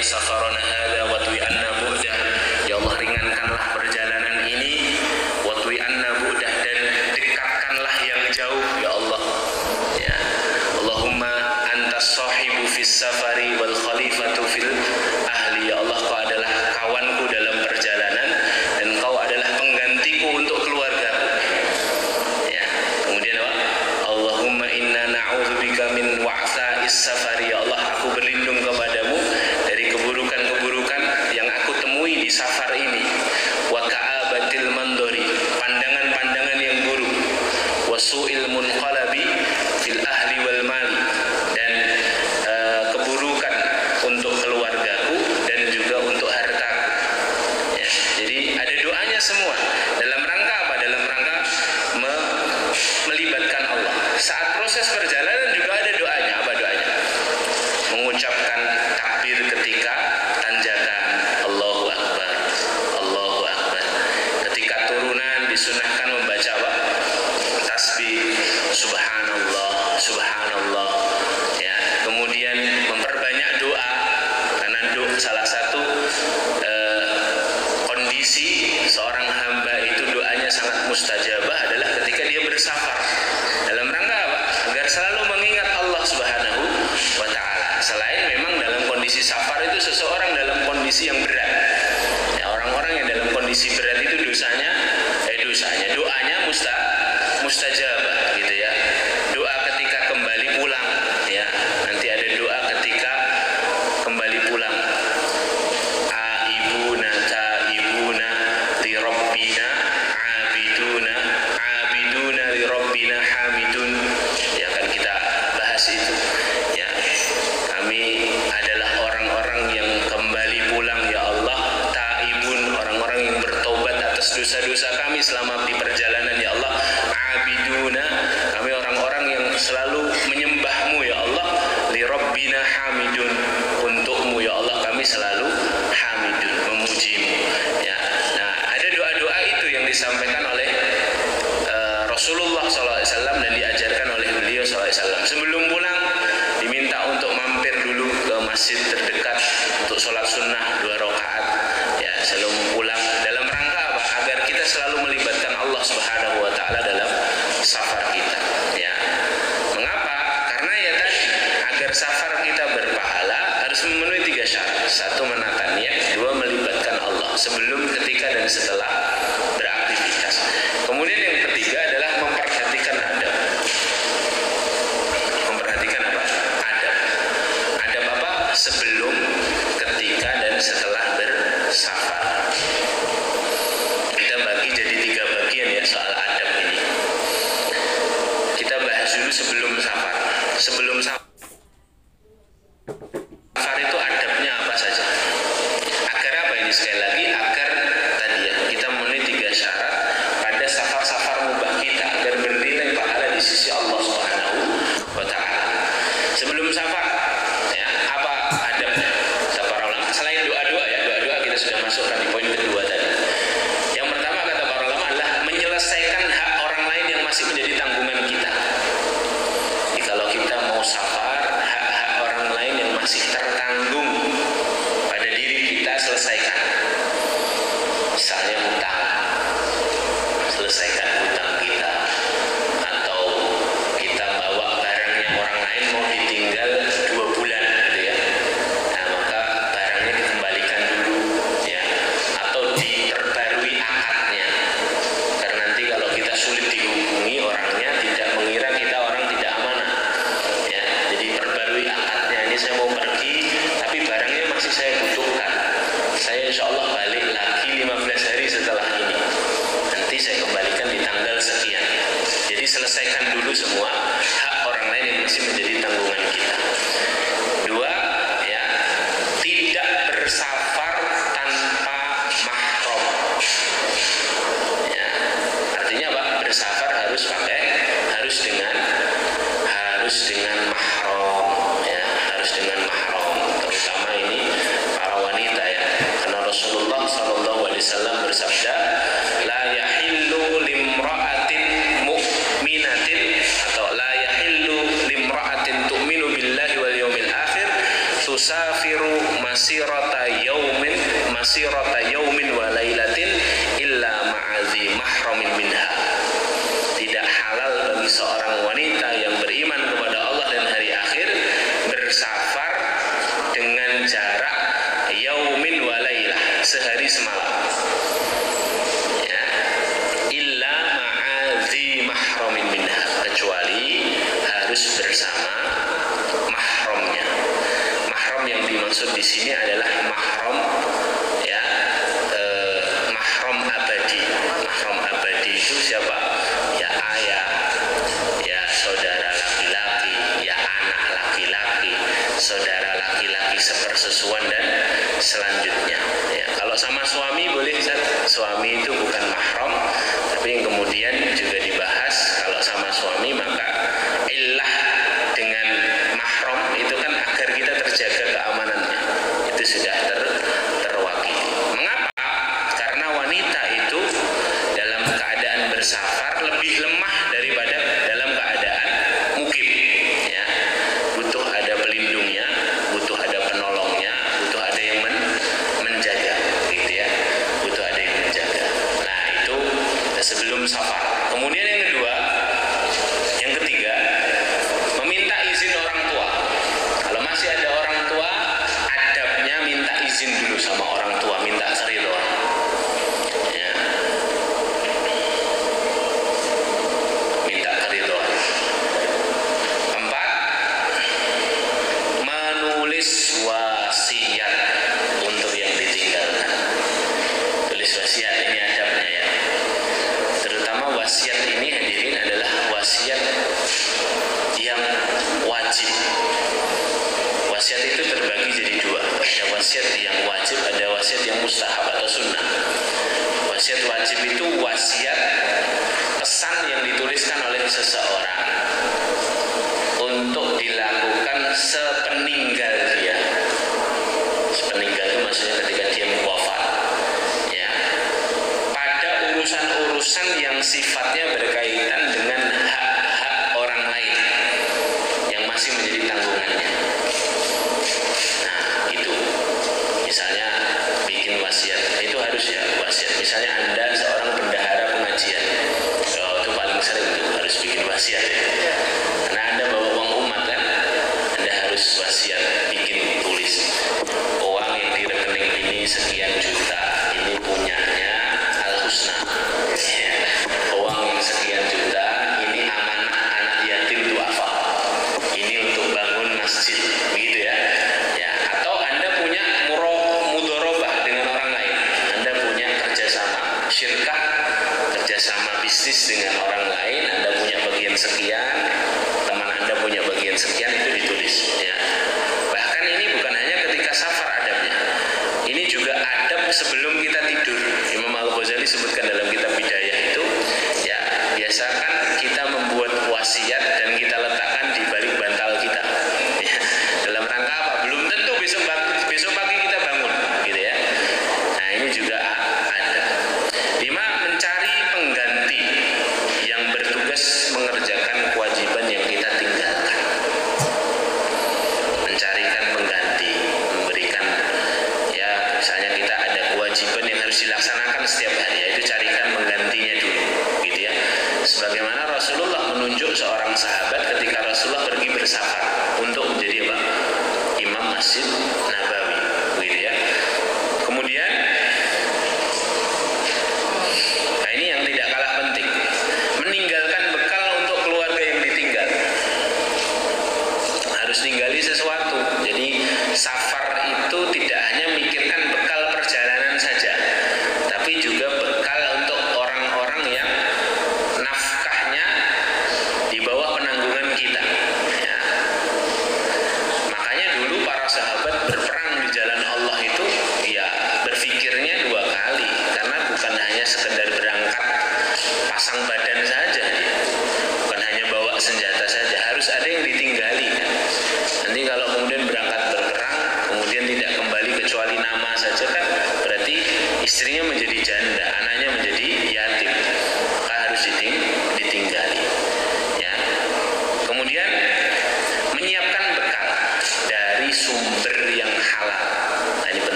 anna safarana hadza wa twi anna bu'dah. Ya Allah, ringankanlah perjalanan ini, wa twi anna bu'dah, dan dekatkanlah yang jauh ya Allah. Ya. Allahumma antas sahibu fis safari wal khalifatu fil ahli. Ya Allah, Kau adalah kawanku dalam perjalanan dan Kau adalah penggantiku untuk keluargaku. Ya. Kemudian apa? Allahumma inna na'udzubika min wa'sa'is safari. Ya Allah, aku berlindung kepadamu dari keburukan-keburukan yang aku temui di safar ini. Wa ka'abatil mandori, pandangan-pandangan yang buruk. Wa su'il munqalabi fil ahli wal mali, dan keburukan untuk keluargaku dan juga untuk hartaku. Ya, jadi ada doanya semua. Dalam rangka apa? Dalam rangka melibatkan Allah. Saat proses perjalanan juga ada doanya. Apa doanya? Mengucapkan takbir ketika tanjakan, Allahu Akbar, Allahu Akbar. Ketika turunan disunahkan membaca apa? Tasbih, subhanallah, subhanallah. Ya, kemudian memperbanyak doa, karena doa salah satu kondisi seorang hamba itu doanya sangat mustajabah adalah ketika dia bersafar. Dalam rangka apa? Agar selalu mengingat Allah Subhanahu wa Ta'ala. Selain memang dalam kondisi safar itu seseorang dalam kondisi yang berat. Ya, orang-orang yang dalam kondisi berat itu doanya mustajabah gitu ya. Doa ketika kembali pulang ya. Nanti ada doa ketika kembali pulang. Aibuna taibuna li rabbina abiduna li rabbina hamidun. Ya, kan kita bahas itu. Ya. Kami adalah orang-orang yang kembali pulang ya Allah, taibun, orang-orang yang bertobat atas dosa-dosa kami selama di perjalanan ya Allah. Abiduna, kami orang-orang yang selalu menyembahmu ya Allah. Li rabbina hamidun, untukmu ya Allah kami selalu hamidun, memujimu ya. Nah, ada doa-doa itu yang disampaikan oleh Rasulullah SAW dan diajarkan oleh beliau SAW. Sebelum pulang diminta untuk mampir dulu ke masjid terdekat untuk sholat sunnah 2 rakaat ya sebelum pulang. Dalam rangka apa? Agar kita selalu melibatkan Allah Subhanahu wa Ta'ala dalam safar kita ya. Mengapa? Karena ya tadi, agar safar kita berpahala harus memenuhi 3 syarat. 1, menata niat. 2, melibatkan Allah sebelum, ketika, dan setelah beraktivitas. Kemudian yang ketiga adalah memperhatikan adab. Memperhatikan apa? Adab. Adab apa? Sebelum, ketika, dan setelah bersafar. Kita bagi jadi 3 bagian ya soal adab ini. Kita bahas dulu sebelum safar. Sebelum safar itu adabnya apa saja? Agar apa ini? Sekali lagi, agar tadi ya, kita memenuhi 3 syarat pada safar-safar mubah kita, agar bernilai pahala di sisi Allah Subhanahu wa Ta'ala. Sebelum safar ya, apa adabnya? Para ulama, selain doa-doa ya, doa-doa kita sudah masukkan di poin kedua tadi. Yang pertama kata para ulama adalah menyelesaikan hak orang lain yang masih menjadi tanggungan kita. Jadi kalau kita mau safar, hak-hak orang lain yang masih tertanggung pada diri kita selesaikan. Misalnya hutang, selesaikan hutang kita. Atau kita bawa barangnya orang lain mau ditinggal 2 bulan gitu ya. Nah, maka barangnya dikembalikan dulu ya. Atau diperbarui akadnya. Karena nanti kalau kita sulit dihubungi orangnya, tidak mengira kita orang tidak amanah ya. Jadi perbarui akadnya, ini saya mau pergi tapi barangnya masih saya butuhkan. Saya insya Allah balik lagi 15 hari setelah ini. Nanti saya kembalikan di tanggal sekian. Jadi selesaikan dulu semua hak orang lain yang masih menjadi tanggungan kita. 2 ya, tidak bersafar tanpa mahram. Ya, artinya apa? Bersafar harus dengan mahram ya, harus dengan mahram. Terutama ini para tusafiru masirata yaumin wa lailatin illa ma'adhi mahramin minha. Tidak halal bagi seorang wanita yang beriman kepada Allah dan hari akhir bersafar dengan jarak yaumin wa lailah, sehari semalam, ya, illa ma'adhi mahramin minha, kecuali harus bersama mahramnya. Mahram yang dimaksud di sini adalah mahram, ya, mahram abadi. Mahram abadi itu siapa? Ya ayah, ya saudara laki-laki, ya anak laki-laki, saudara laki-laki sepersusuan dan selanjutnya. Ya, kalau sama suami boleh, suami itu bukan mahram, tapi yang kemudian juga dibahas kalau sama suami maka illah dengan mahram itu kan agar kita terjaga keamanannya, itu sudah terwakili. Mengapa? Karena wanita itu dalam keadaan bersafar lebih lemah daripada dalam keadaan mukim, ya. Butuh ada pelindungnya, butuh ada penolongnya, butuh ada yang menjaga, gitu ya. Butuh ada yang menjaga. Nah, itu sebelum safar. Kemudian yang kedua, yang ketiga, meminta izin orang tua. Kalau masih ada orang tua, adabnya minta izin dulu sama orang tua, minta keridhaan. Ya. Minta keridhaan. 4, menulis wasiat untuk yang ditinggalkan. Tulis wasiat, ini adabnya ya. Terutama wasiat ini hadirin adalah wasiat yang wajib. Wasiat itu terbagi jadi dua. Ada wasiat yang wajib, ada wasiat yang mustahab atau sunnah. Wasiat wajib itu wasiat pesan yang dituliskan oleh seseorang untuk dilakukan sepeninggal dia. Sepeninggal itu maksudnya ketika dia wafat, ya, pada urusan-urusan yang sifatnya berkaitan dengan hak-hak orang lain yang masih menjadi tanggungannya. Nah, itu misalnya bikin wasiat, itu harus ya wasiat. Misalnya Anda seorang bendahara pengajian, itu paling sering itu harus bikin wasiat ya. Karena Anda bawa uang umat kan, Anda harus wasiat, bikin tulis uang yang di rekening ini sekian juta, ini punyanya Al-Husna, ya. Uang yang sekian juta ini amanah anak yatim duafa, ini untuk bangun masjid, begitu ya. Ya, atau Anda punya mudharabah dengan orang lain, Anda punya kerjasama syirkah, kerjasama bisnis dengan orang lain, Anda punya bagian sekian, teman Anda punya bagian sekian, itu ditulis, ya. Bahkan ini bukan hanya ketika safar adabnya, ini juga adab sebelum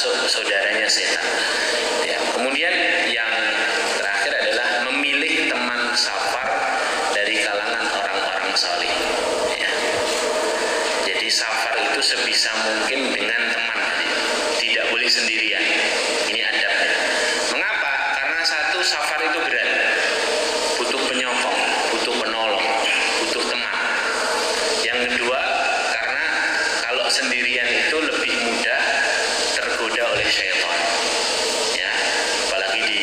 termasuk saudaranya setan. Ya, kemudian yang terakhir adalah memilih teman safar dari kalangan orang-orang saleh. Ya. Jadi safar itu sebisa mungkin dengan teman, tidak boleh sendirian. Ini adabnya. Mengapa? Karena satu, safar itu berat, butuh penyokong, butuh penolong, butuh teman. Yang kedua, karena kalau sendirian itu lebih mudah tergoda oleh syaitan. Ya, apalagi di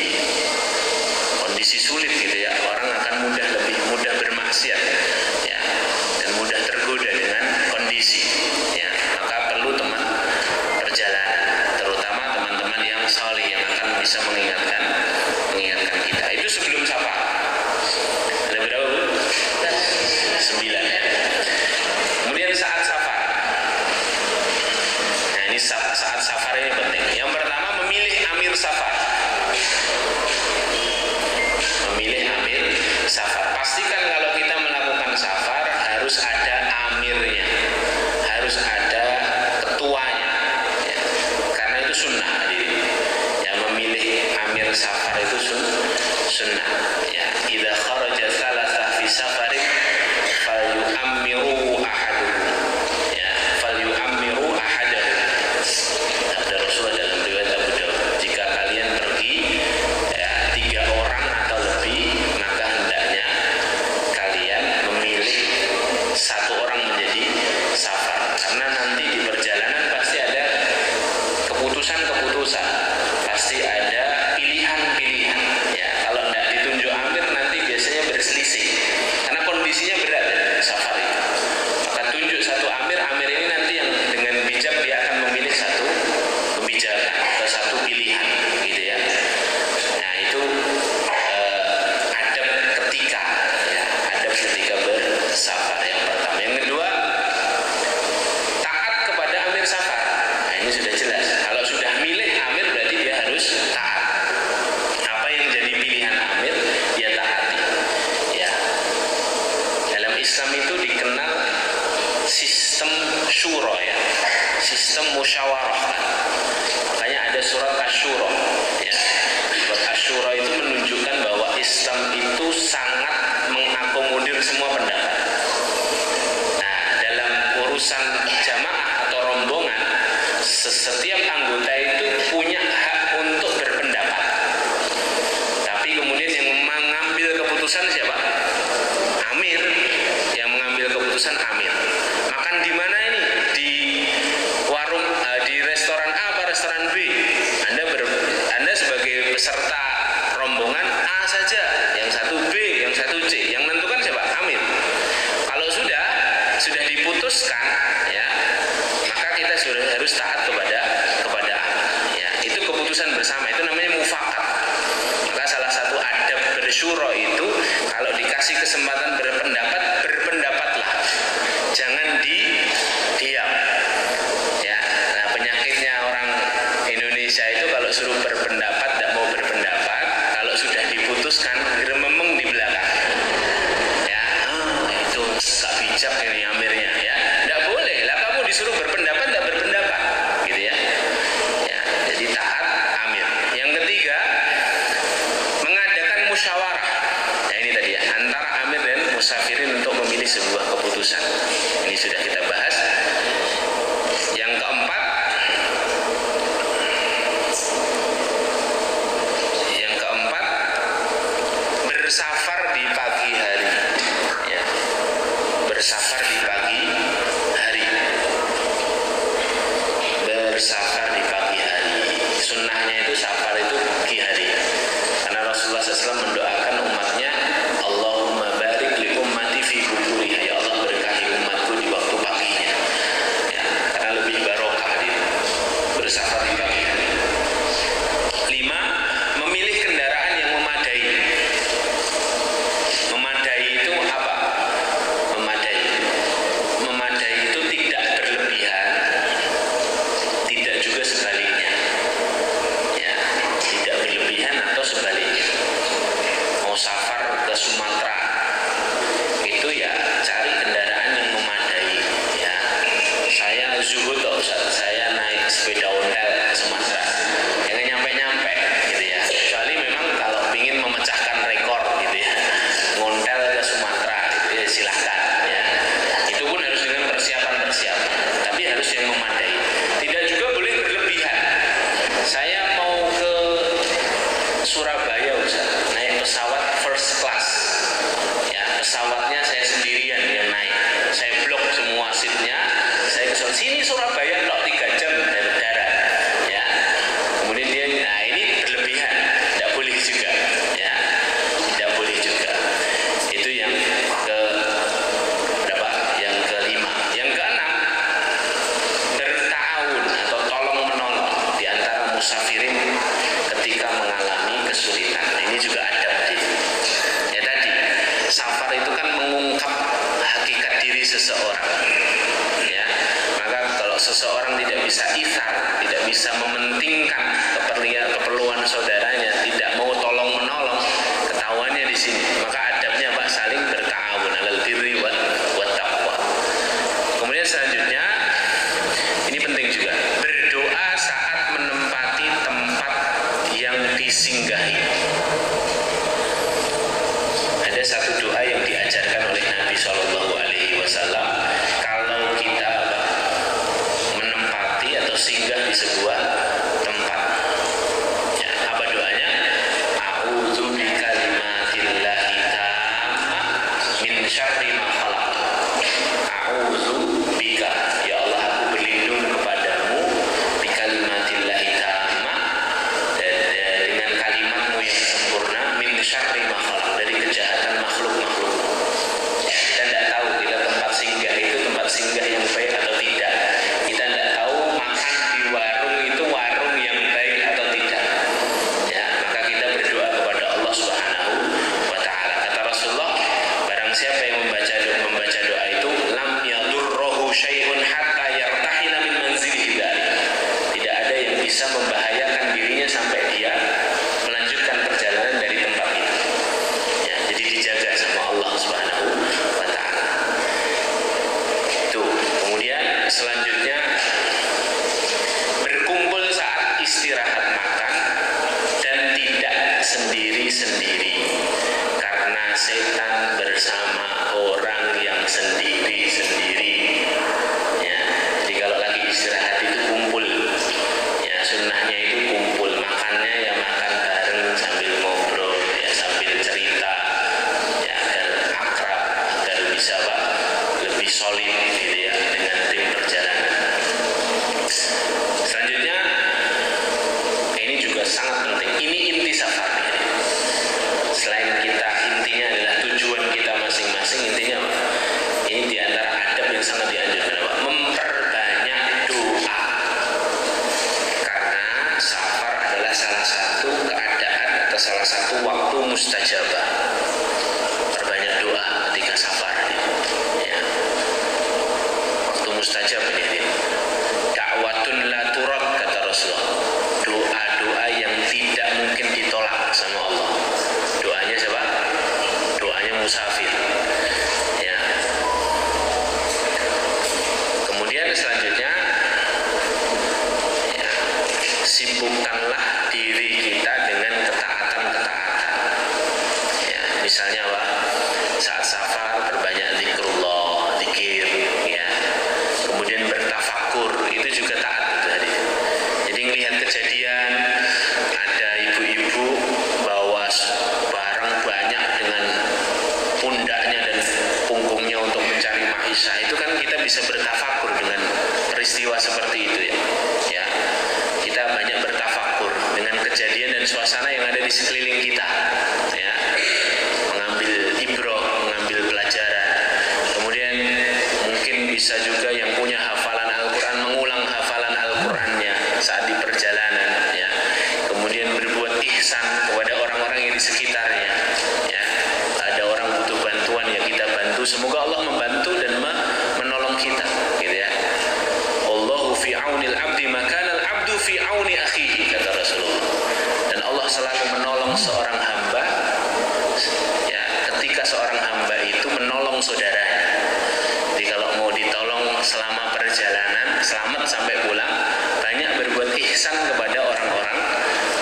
kondisi sulit gitu ya, orang akan lebih mudah bermaksiat, ya, dan mudah tergoda dengan kondisi. Ya, maka perlu teman perjalanan, terutama teman-teman yang saleh yang akan bisa mengingatkan kita. Itu sebelum safar. Ada berapa, Bu? 9 ya. Kemudian saat safar. Nah, ini saat safar ini penting. Yang pertama, memilih amir safar. Memilih amir safar. Pastikan kalau kita melakukan safar harus ada amirnya, harus ada ketuanya, ya. Karena itu sunnah. Ya, memilih amir safar itu sunnah. Ya, idza kharaja thalatha fi safarin falyu'ammiru ahaduhum. Ya, falyu'ammiru ahadahu. Sabda Rasulullah dalam riwayat Abu Dawud, jika kalian pergi ya, 3 orang atau lebih, maka hendaknya kalian memilih 1 orang menjadi safar. Karena nanti di perjalanan pasti ada keputusan-keputusan, pasti ada pilihan-pilihan. Ya, kalau tidak ditunjuk amir nanti biasanya berselisih. Karena kondisinya berat ya, safar itu. Maka tunjuk 1 amir, amir ini nanti yang dengan bijak dia akan memilih 1 kebijakan atau 1 pilihan, gitu ya. Nah, itu adab ketika, ya, adab ketika bersafar yang pertama. Yang kedua, taat kepada amir safar. Nah, ini sudah jelas. Kalau sudah milih amir berarti dia harus taat. Apa yang jadi pilihan amir dia taati. Ya. Dalam Islam itu dikenal sistem syura, ya, sistem musyawarah. Makanya ada surat Asy-Syura. Ya. Surat Asy-Syura itu menunjukkan bahwa Islam itu sangat mengakomodir semua pendapat. Nah, dalam urusan jamaah atau rombongan, setiap anggota itu punya hak untuk berpendapat. Tapi kemudian yang mengambil keputusan siapa? Amir. Yang mengambil keputusan amir. Makan di mana ini? Di warung, di restoran A apa restoran B? Anda sebagai peserta rombongan A saja, yang satu B, yang satu C. Yang menentukan siapa? Amir. Kalau sudah diputuskan, ya, maka kita sudah harus taat kepada amir. Ya, itu keputusan bersama, itu namanya mufakat. Maka salah satu adab bersyura itu kalau dikasih kesempatan berpendapat, berpendapatlah. Jangan diam. Ya, nah penyakitnya orang Indonesia itu kalau suruh berpendapat tidak mau berpendapat, kalau sudah diputuskan grememeng di belakang. Ya, itu gak bijak ini amirnya, ya. Tidak boleh lah, kamu disuruh berpendapat tidak berpendapat, gitu ya. Ya, jadi taat amir. Yang ketiga, mengadakan musyawarah. Ya, ini tadi ya, antara amir dan musafirin untuk memilih sebuah keputusan. Ini sudah kita bahas. Yang keempat, bersafar di pagi hari. Ya, bersafar di pagi hari. Bersafar di pagi hari. Sunnahnya itu safar itu pagi hari. Karena Rasulullah SAW mendoakan umatnya, Allahumma barik li ummati fi bukuriha. Ya Allah, berkahi umatku di waktu paginya. Ya, karena lebih barokah dia bersafar di pagi hari. 5, memilih kendaraan yang memadai. Memadai itu apa? Memadai itu tidak berlebihan, tidak juga sebaliknya. Ya, tidak berlebihan atau sebaliknya. Mau safar ke Sumatera, itu ya cari kendaraan yang memadai. Ya, saya zuhud, saya naik sepeda ontel. komentar, tidak bisa mementingkan keperluan saudaranya, tidak mau tolong menolong, ketahuannya di sini. Maka adabnya Pak, saling berta'awun 'alal birri wat taqwa. Kemudian selanjutnya, ini penting juga, berdoa saat menempati tempat yang disinggahi. Ada satu doa yang diajarkan oleh Nabi SAW. Kalau kita menempati atau singgah di sebuah tempat, ya, apa doanya? A'udzu bikalimatillahi tammah min syarri ma khalaq. A'udzu bika, ya Allah, aku berlindung kepadamu, bikalimatillahi tammah, dengan kalimatmu yang sempurna, min syarri ma khalaq, dari kejahatan makhluk-makhluk. Kita tidak tahu kita tempat singgah itu tempat singgah yang baik atau tidak. Kita tidak tahu makan di warung itu warung yang baik atau tidak. Ya, maka kita berdoa kepada Allah Subhanahu wa Ta'ala. Kata Rasulullah, barang siapa yang membaca doa itu, lam yadurruhu syai'un hatta yartahila min manzilihi dzalik. Tidak ada yang bisa membahayakan dirinya sampai dia melanjutkan perjalanan dari tempat itu. Ya, jadi dijaga sama Allah Subhanahu wa Ta'ala. Itu. Kemudian selanjutnya, berkumpul saat istirahat makan dan tidak sendiri-sendiri, karena setan bersama orang yang sendiri-sendiri. Ya, jadi kalau lagi istirahat itu kumpul. Ya, sunnahnya itu kumpul, makannya ya makan bareng sambil ngobrol, ya sambil cerita, ya agar akrab, agar bisa Pak lebih solid gitu ya dengan tim perjalanan. Selanjutnya, ini juga sangat penting. Ini inti safar. Selain kita, intinya adalah tujuan kita masing-masing. Intinya apa? Ini diantara adab yang sangat dianjurkan, Pak, memperbanyak doa. Karena safar adalah salah satu keadaan atau salah satu waktu mustajabah. Perbanyak doa ketika safar. Ya. Waktu mustajab ini. Da'watun la turad, kata Rasulullah. Doa-doa yang tidak mungkin ditolak sama Allah. Doanya siapa? Doanya musafir. Ya. Kemudian selanjutnya, ya, sibukkanlah diri kita dengan ketaatan-ketaatan. Ya, misalnya apa? Saat safar perbanyak zikrullah, zikir, ya. Kemudian bertafakur, itu juga taat itu tadi. Jadi ngelihat kejadian ada ibu-ibu bawa barang banyak dengan pundaknya dan punggungnya untuk mencari maisha, itu kan kita bisa bertafakur dengan peristiwa seperti itu ya. Ya, kita banyak bertafakur dengan kejadian dan suasana yang ada di sekeliling kita. Ya, mengambil ibrah, mengambil pelajaran. Kemudian mungkin bisa juga yang punya hafalan Al-Quran mengulang hafalan Al-Qurannya saat di perjalanan. Ya, kemudian berbuat ihsan kepada orang-orang yang di sekitarnya. Ya, ada orang butuh bantuan ya kita bantu. Semoga Allah membantu dan menolong kita, gitu ya. Allahu fi aunil abdi makanal abdu fi auni akhihi, kata Rasulullah. Dan Allah selalu menolong seorang hamba, ya, ketika seorang hamba itu menolong saudaranya. Jadi kalau mau ditolong selama perjalanan, selamat sampai pulang, banyak berbuat ihsan kepada orang-orang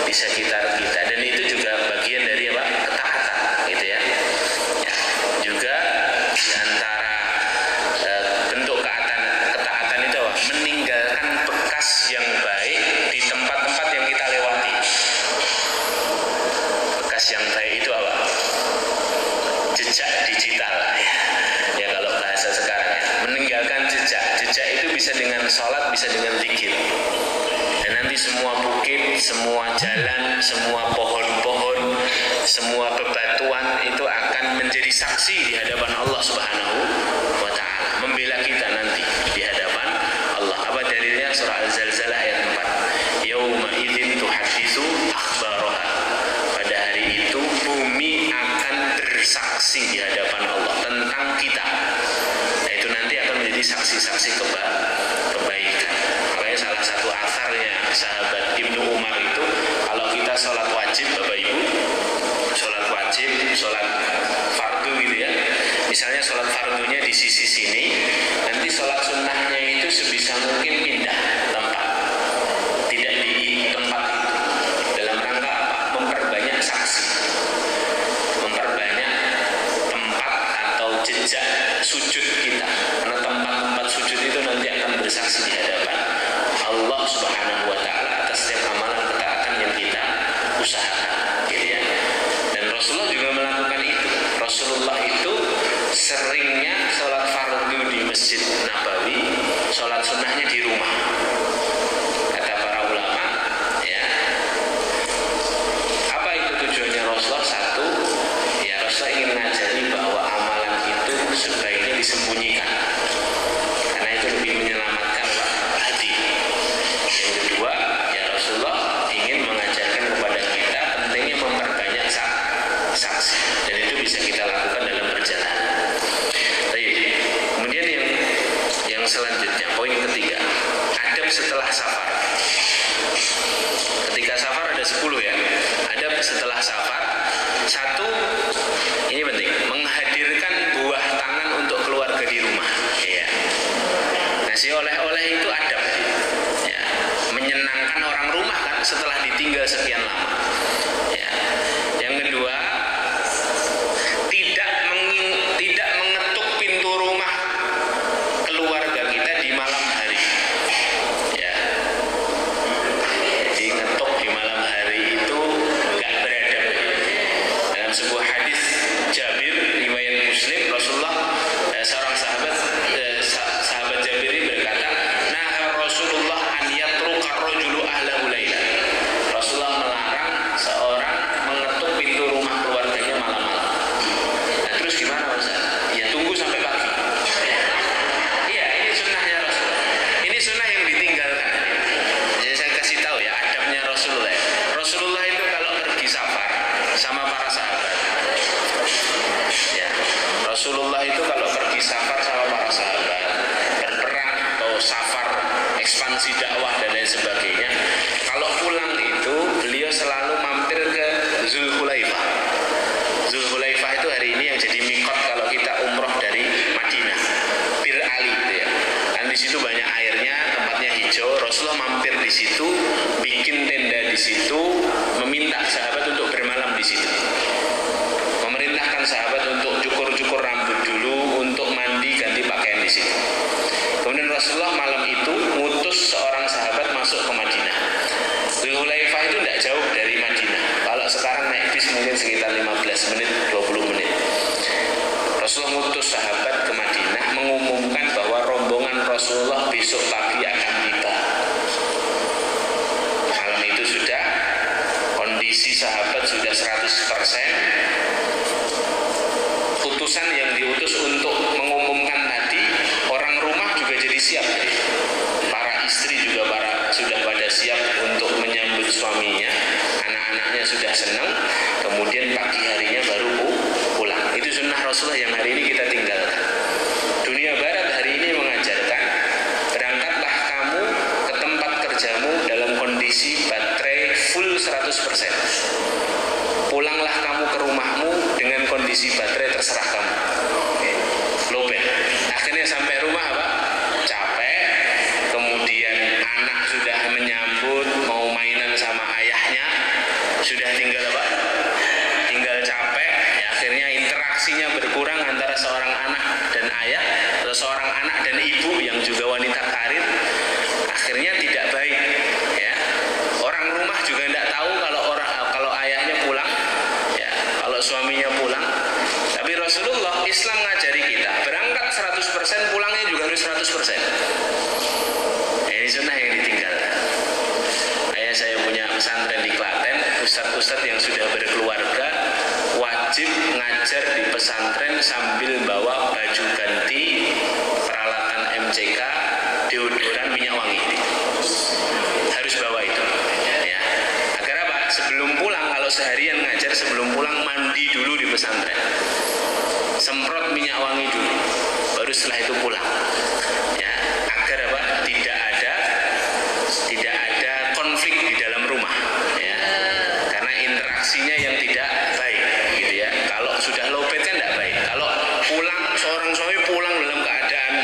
di sekitar kita. Dan itu juga bagian dari apa? Ketaatan, gitu ya. Ya, juga di antara bentuk ketaatan itu apa? Meninggalkan bekas yang baik di tempat-tempat yang kita lewati. Bekas yang baik itu apa? Jejak digital, ya kalau bahasa sekarang ya. Meninggalkan jejak. Jejak itu bisa dengan sholat, bisa dengan zikir. Dan nanti semua bukit, semua jalan, semua pohon-pohon, semua bebatuan itu akan menjadi saksi di hadapan Allah Subhanahu wa Ta'ala, membela kita nanti di hadapan Allah. Apa dalilnya? Surah Al-Zalzalah ayat 4. Yauma idzin tuhadditsu akhbaraha. Pada hari itu bumi akan bersaksi di hadapan Allah tentang kita. Nah, itu nanti akan menjadi saksi-saksi kebaikan. Makanya salah satu 10 ya. Ada setelah safar. Satu, ini penting, menghadirkan buah tangan untuk keluarga di rumah. Ya. Ngasih oleh-oleh itu adab. Ya. Menyenangkan orang rumah kan setelah ditinggal sekian lama. Ya. Yang kedua, tidak mengetuk pintu rumah keluarga kita di malam hari. Ya. Jadi ngetuk di malam hari itu nggak beradab. Dalam sebuah hadis Jabir riwayat Muslim, Rasulullah seorang sahabat Jabir ini berkata, "Nah Rasulullah an yatruqa rajulu ahlahu laila." Rasulullah melarang seorang mengetuk pintu rumah keluarganya malam-malam. Nah, terus gimana Ustaz? Ya tunggu sampai pagi. Iya, ini sunnahnya Rasulullah. Ini sunnah yang ditinggalkan. Jadi saya kasih tahu ya adabnya Rasulullah. Rasulullah itu kalau pergi safar sama para sahabat. Ya, Rasulullah itu kalau pergi safar sama para sahabat, berperang atau safar ekspansi dakwah dan lain sebagainya, kalau pulang itu beliau selalu mampir ke Zulhulaifah. Zulhulaifah itu hari ini yang jadi mikot kalau kita umroh dari Madinah, Bir Ali gitu ya. Dan di situ banyak airnya, tempatnya hijau. Rasulullah mampir di situ, bikin tenda di situ, meminta sahabat untuk bermalam di situ. Memerintahkan sahabat untuk cukur-cukur rambut dulu, untuk mandi ganti pakaian di situ. Kemudian Rasulullah malam itu ngutus seorang sahabat masuk ke Madinah. Zulhulaifah itu tidak jauh dari Madinah. Kalau sekarang naik bis mungkin sekitar 15 menit, 20 menit. Rasulullah ngutus sahabat ke Madinah mengumumkan bahwa rombongan Rasulullah besok pagi akan tiba. Malam itu sudah kondisi sahabat sudah 100%. Utusan yang diutus untuk mengumumkan tadi, orang rumah juga jadi siap. Para istri juga sudah pada siap untuk menyambut suaminya, anak-anaknya sudah senang, kemudian pagi harinya baru pulang. Itu sunnah Rasulullah yang hari ini kita tinggalkan. Dunia barat hari ini mengajarkan, berangkatlah kamu ke tempat kerjamu dalam kondisi baterai full 100%. Pulanglah kamu ke rumahmu dengan kondisi baterai terserah kamu. Lobet. Akhirnya sampai rumah apa? Capek. Kemudian anak sudah menyambut, mau mainan sama ayahnya, sudah tinggal apa? Tinggal capek. Ya, akhirnya interaksinya berkurang antara seorang anak dan ayah, atau seorang anak dan ibu yang juga wanita karir. Akhirnya tidak baik. Ya. Orang rumah juga tidak tahu kalau ayahnya pulang, ya, kalau suaminya pulang. Tapi Rasulullah Islam ngajari kita berangkat 100%, pulangnya juga harus 100%. Ini sunnah yang ditinggalkan. Saya punya pesantren di Klaten, ustadz-ustadz yang sudah berkeluarga wajib ngajar di pesantren sambil bawa baju ganti, peralatan MCK, deodoran, minyak wangi. Harus bawa itu. Ya. Agar apa? Sebelum pulang, kalau seharian ngajar, sebelum pulang mandi dulu di pesantren. Semprot minyak wangi dulu, baru setelah itu pulang. Ya, agar apa? Tidak ada konflik di dalam rumah. Ya. Karena interaksinya yang tidak baik, gitu ya. Kalau sudah lowbat kan tidak baik. Kalau pulang, seorang suami pulang dalam keadaan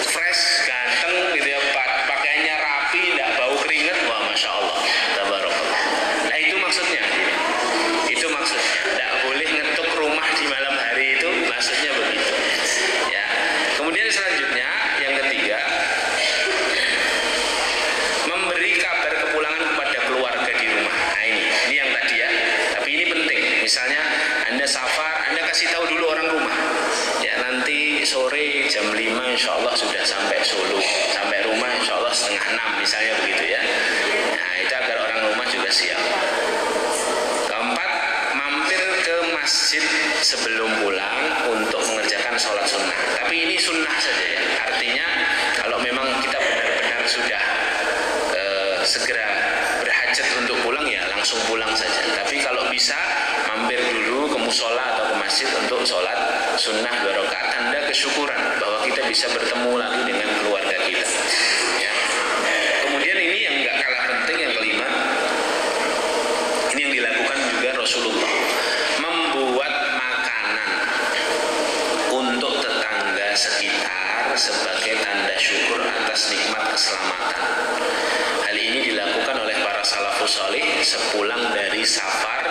fresh, ganteng, gitu ya, pakaiannya rapi, tidak bau keringat, wah masya Allah, tabarakallah. Nah itu maksudnya. Itu maksudnya. Tidak boleh ngetuk rumah di malam hari itu, maksudnya begitu. Ya. Kemudian selanjutnya yang ketiga, memberi kabar kepulangan kepada keluarga di rumah. Nah ini yang tadi ya. Tapi ini penting. Misalnya Anda safar, Anda kasih tahu dulu orang rumah. Ya nanti sore jam 5 insya Allah sudah sampai Solo. Sampai rumah insya Allah 5:30 misalnya begitu ya. Nah itu agar orang rumah juga siap. Keempat, mampir ke masjid sebelum pulang untuk mengerjakan sholat sunnah. Tapi ini sunnah saja ya. Artinya kalau memang kita benar-benar sudah segera berhajat untuk pulang ya langsung pulang saja. Tapi kalau bisa mampir dulu ke musola atau ke masjid untuk sholat sunnah 2 rakaat, tanda kesyukuran bahwa kita bisa bertemu lagi dengan keluarga kita. Ya. Kemudian ini yang nggak kalah penting, yang kelima, salafus sholih sepulang dari safar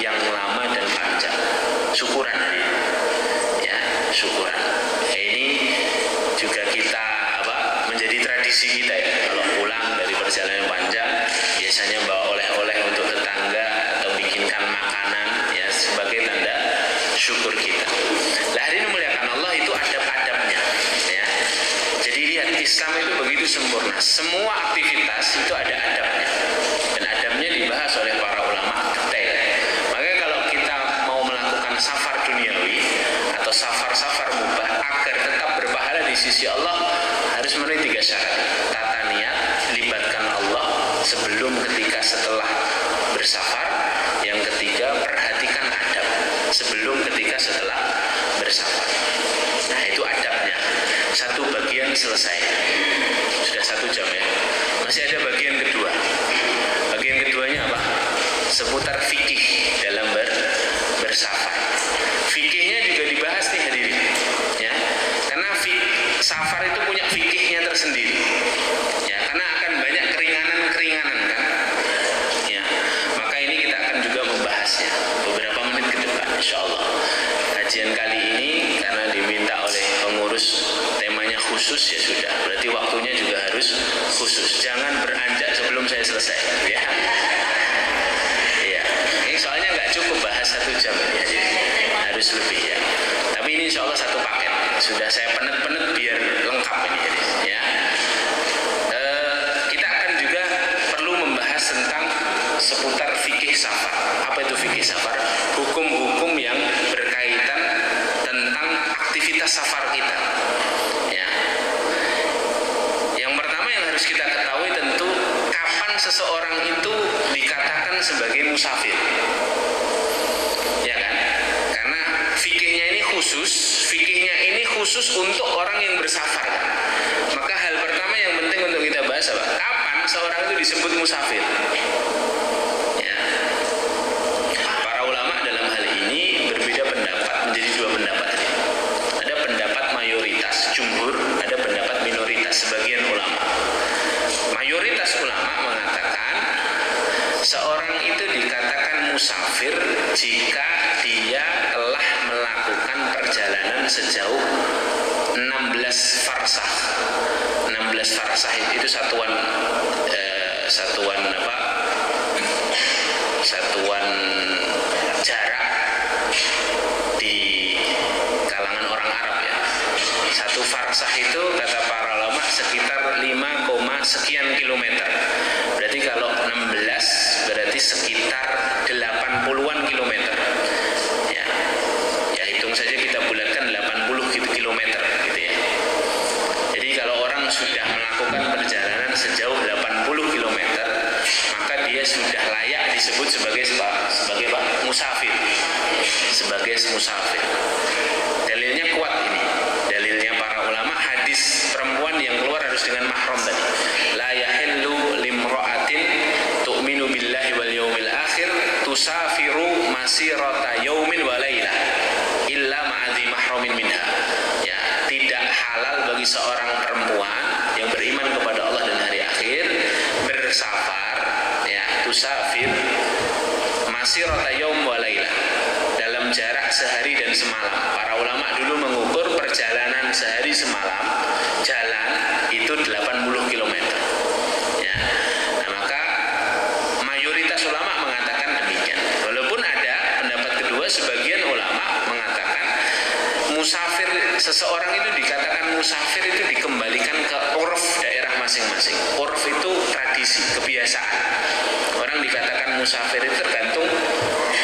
yang lama dan panjang. Syukuran hari ini. Ya, syukuran. Ini juga kita menjadi tradisi kita ya. Kalau pulang dari perjalanan panjang, biasanya bawa oleh-oleh untuk tetangga atau bikinkan makanan ya sebagai tanda syukur kita. Lah hari ini muliakan Allah itu adab-adabnya ya. Jadi lihat Islam itu begitu sempurna. Semua aktivitas itu ada adabnya. Dan adabnya dibahas oleh para ulama detail. Makanya kalau kita mau melakukan safar duniawi atau safar-safar mubah agar tetap berpahala di sisi Allah harus memenuhi 3 syarat. Tata niat, libatkan Allah sebelum, ketika, setelah bersafar. Yang ketiga, perhatikan adab sebelum, ketika, setelah bersafar. Nah itu adabnya. Satu bagian selesai. Sudah 1 jam ya. Masih ada bagian kedua. Bagian keduanya apa? Seputar fikih dalam bersafar. Fikihnya juga dibahas nih hadirin ya. Karena safar itu punya fikihnya tersendiri ya, karena akan banyak keringanan-keringanan kan ya. Maka ini kita akan juga membahasnya beberapa menit ke depan insyaallah. Kajian kali ini karena diminta oleh pengurus temanya khusus ya sudah, berarti waktunya juga harus khusus. Jangan beranjak sebelum saya selesai ya. Iya, ini soalnya nggak cukup bahas 1 jam ini hadirin, harus lebih ya. Tapi ini insyaallah satu paket. Sudah saya penet-penet biar lengkap ini ya. Kita akan juga perlu membahas tentang seputar fikih safar. Apa itu fikih safar? Hukum-hukum yang berkaitan tentang aktivitas safar kita ya. Yang pertama yang harus kita ketahui tentu kapan seseorang itu dikatakan sebagai musafir ya kan. Karena fikihnya ini khusus untuk orang yang bersafar. Maka hal pertama yang penting untuk kita bahas apa? Kapan seorang itu disebut musafir? Ya. Para ulama dalam hal ini berbeda pendapat, menjadi 2 pendapat. Ada pendapat mayoritas, jumhur, ada pendapat minoritas, sebagian ulama. Mayoritas ulama mengatakan seorang itu dikatakan musafir jika dia telah melakukan perjalanan sejauh 16 farsah. 16 farsah itu satuan jarak di kalangan orang Arab ya. 1 farsah itu kata para ulama sekitar 5, sekian kilometer. Berarti kalau 16 berarti sekitar 80-an kilometer. Ya hitung saja kita bulatkan 80 kilometer gitu ya. Jadi kalau orang sudah melakukan perjalanan sejauh 80 kilometer, maka dia sudah layak disebut sebagai musafir. Sebagai musafir. Dalilnya kuat ini. Dalilnya para ulama, hadis perempuan yang keluar harus dengan mahram tadi. La yahillu limra'atin tu'minu billahi wal yawmil akhir tusafiru masirata yaumin wa lailah illa ma'adhi mahramin minha. Ya, tidak halal bagi seorang perempuan yang beriman kepada Allah dan hari akhir bersafar ya, tusafir masirata yaum wa lailah, dalam jarak sehari dan semalam. Para ulama dulu mengukur perjalanan sehari semalam jalan itu 80 km ya. Nah, maka mayoritas ulama mengatakan demikian. Walaupun ada pendapat kedua, sebagian ulama mengatakan musafir, seseorang itu dikatakan musafir itu dikembalikan ke urf daerah masing-masing. Urf itu tradisi, kebiasaan. Orang dikatakan musafir itu tergantung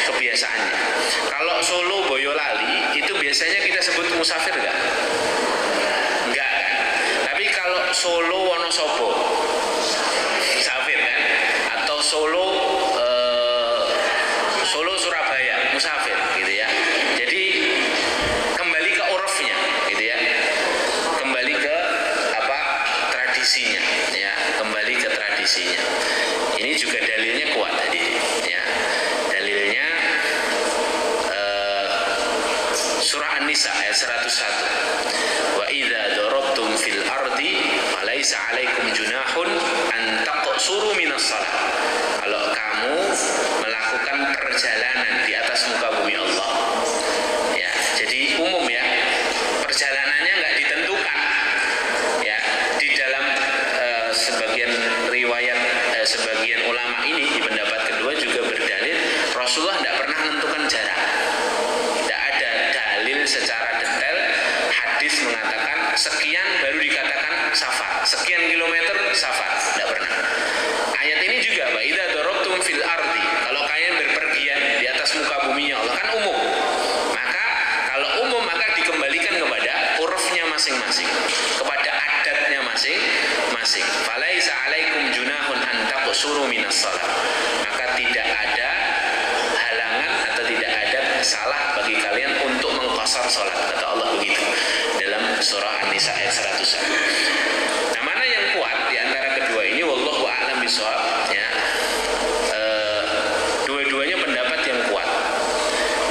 kebiasaannya. Kalau Solo Boyolali itu biasanya kita sebut musafir enggak? Enggak kan? Tapi kalau Solo Wonosobo musafir kan? Atau Solo Surabaya musafir gitu ya. Jadi kembali ke urufnya gitu ya. Kembali ke tradisinya ya, kembali ke tradisinya. Ini juga dalilnya kuat tadi ya. Dalilnya surah An-Nisa ayat 101. Wa idza darabtum fil ardi falaisa 'alaikum junahun an taqsuru minas shalah. Kalau perjalanan di atas muka bumi Allah. Ya, jadi umum ya, perjalanannya nggak ditentukan. Ya, di dalam sebagian riwayat, sebagian ulama ini di pendapat kedua juga berdalil Rasulullah tidak pernah menentukan jarak. Tidak ada dalil secara detail hadis mengatakan sekian baru dikatakan safar, sekian kilometer safar, tidak pernah. Ayat ini juga, wa idza darabtum fil ardi, kalau kalian berpergian di atas muka buminya Allah, kan umum. Maka kalau umum maka dikembalikan kepada urufnya masing-masing, kepada adatnya masing-masing. Falaisa alaikum junahun an taqsuru minas shalah. Maka tidak ada halangan atau tidak ada salah bagi kalian untuk mengqasar salat, kata Allah begitu dalam surah An-Nisa ayat 101. Nah, mana yang kuat di antara kedua ini, wallahu a'lam bishawab, ya. Dua-duanya pendapat yang kuat.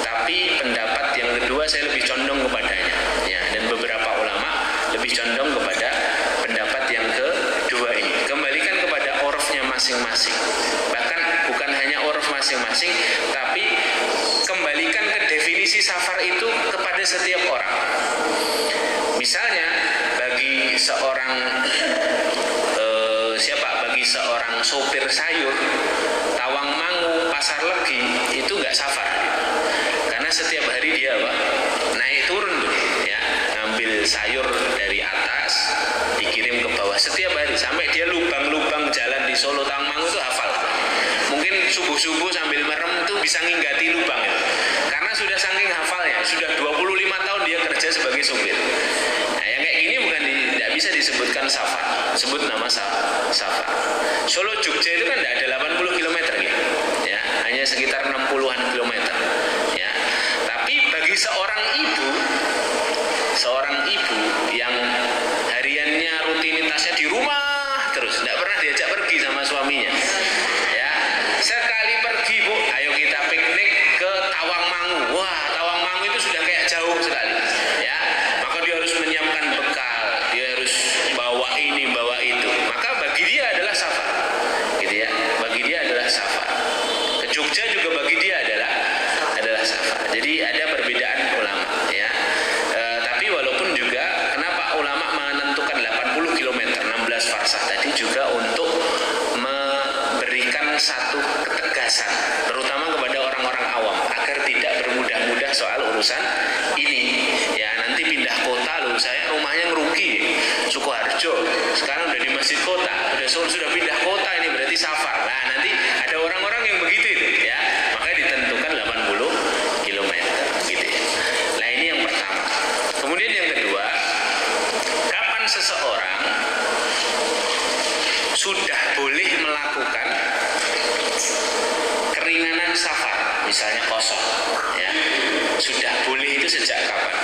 Tapi pendapat yang kedua saya lebih condong kepadanya, ya, dan beberapa ulama lebih condong kepada pendapat yang kedua ini. Kembalikan kepada urufnya masing-masing. Bahkan bukan hanya uruf masing-masing, tapi kembalikan ke definisi safar itu kepada setiap orang. Misalnya bagi seorang bagi seorang sopir sayur, Tawangmangu, Pasar Legi itu nggak safar, karena setiap hari dia naik turun tuh, ya, ngambil sayur dari atas dikirim ke bawah setiap hari sampai dia lubang-lubang jalan di Solo Tawangmangu itu hafal. Mungkin subuh-subuh sambil merem itu bisa nginggati lubang itu, karena sudah saking hafalnya, sudah 25 tahun dia kerja sebagai sopir. Nah, yang kayak gini tidak bisa disebutkan safar, sebut nama safar. Solo Jogja itu kan tidak ada 80 km ya, hanya sekitar 60-an kilometer, ya. Tapi bagi seorang ibu yang hariannya rutinitasnya di rumah terus, tidak pernah diajak pergi sama suaminya, ya, sekali pergi, Bu, ayo kita piknik ke Tawangmangu. Wah, Tawangmangu itu sudah kayak jauh sekali, ya. Maka dia harus menyiapkan bekal, dia harus bawa ini, bawa itu. Maka bagi dia adalah safar, gitu ya. Bagi dia adalah safar. Ke Jogja juga bagi dia adalah safar. Jadi ada perbedaan ulama, ya. Tapi walaupun juga kenapa ulama menentukan 80 km, 16 farsah tadi juga untuk memberikan satu ketegasan, terutama kepada orang-orang awam, agar tidak bermudah-mudah soal urusan ini. Ya, nanti pindah kota loh, saya rumahnya ngeruki Sukoharjo, sekarang udah di masjid kota, sudah pindah kota, ini berarti safar. Nah, nanti ada orang-orang yang begitu itu, ya, maka ditentukan 80 km, gitu ya. Nah, ini yang pertama. Kemudian yang kedua, kapan seseorang sudah boleh melakukan keringanan safar, misalnya kosong, ya, sudah boleh itu sejak kapan?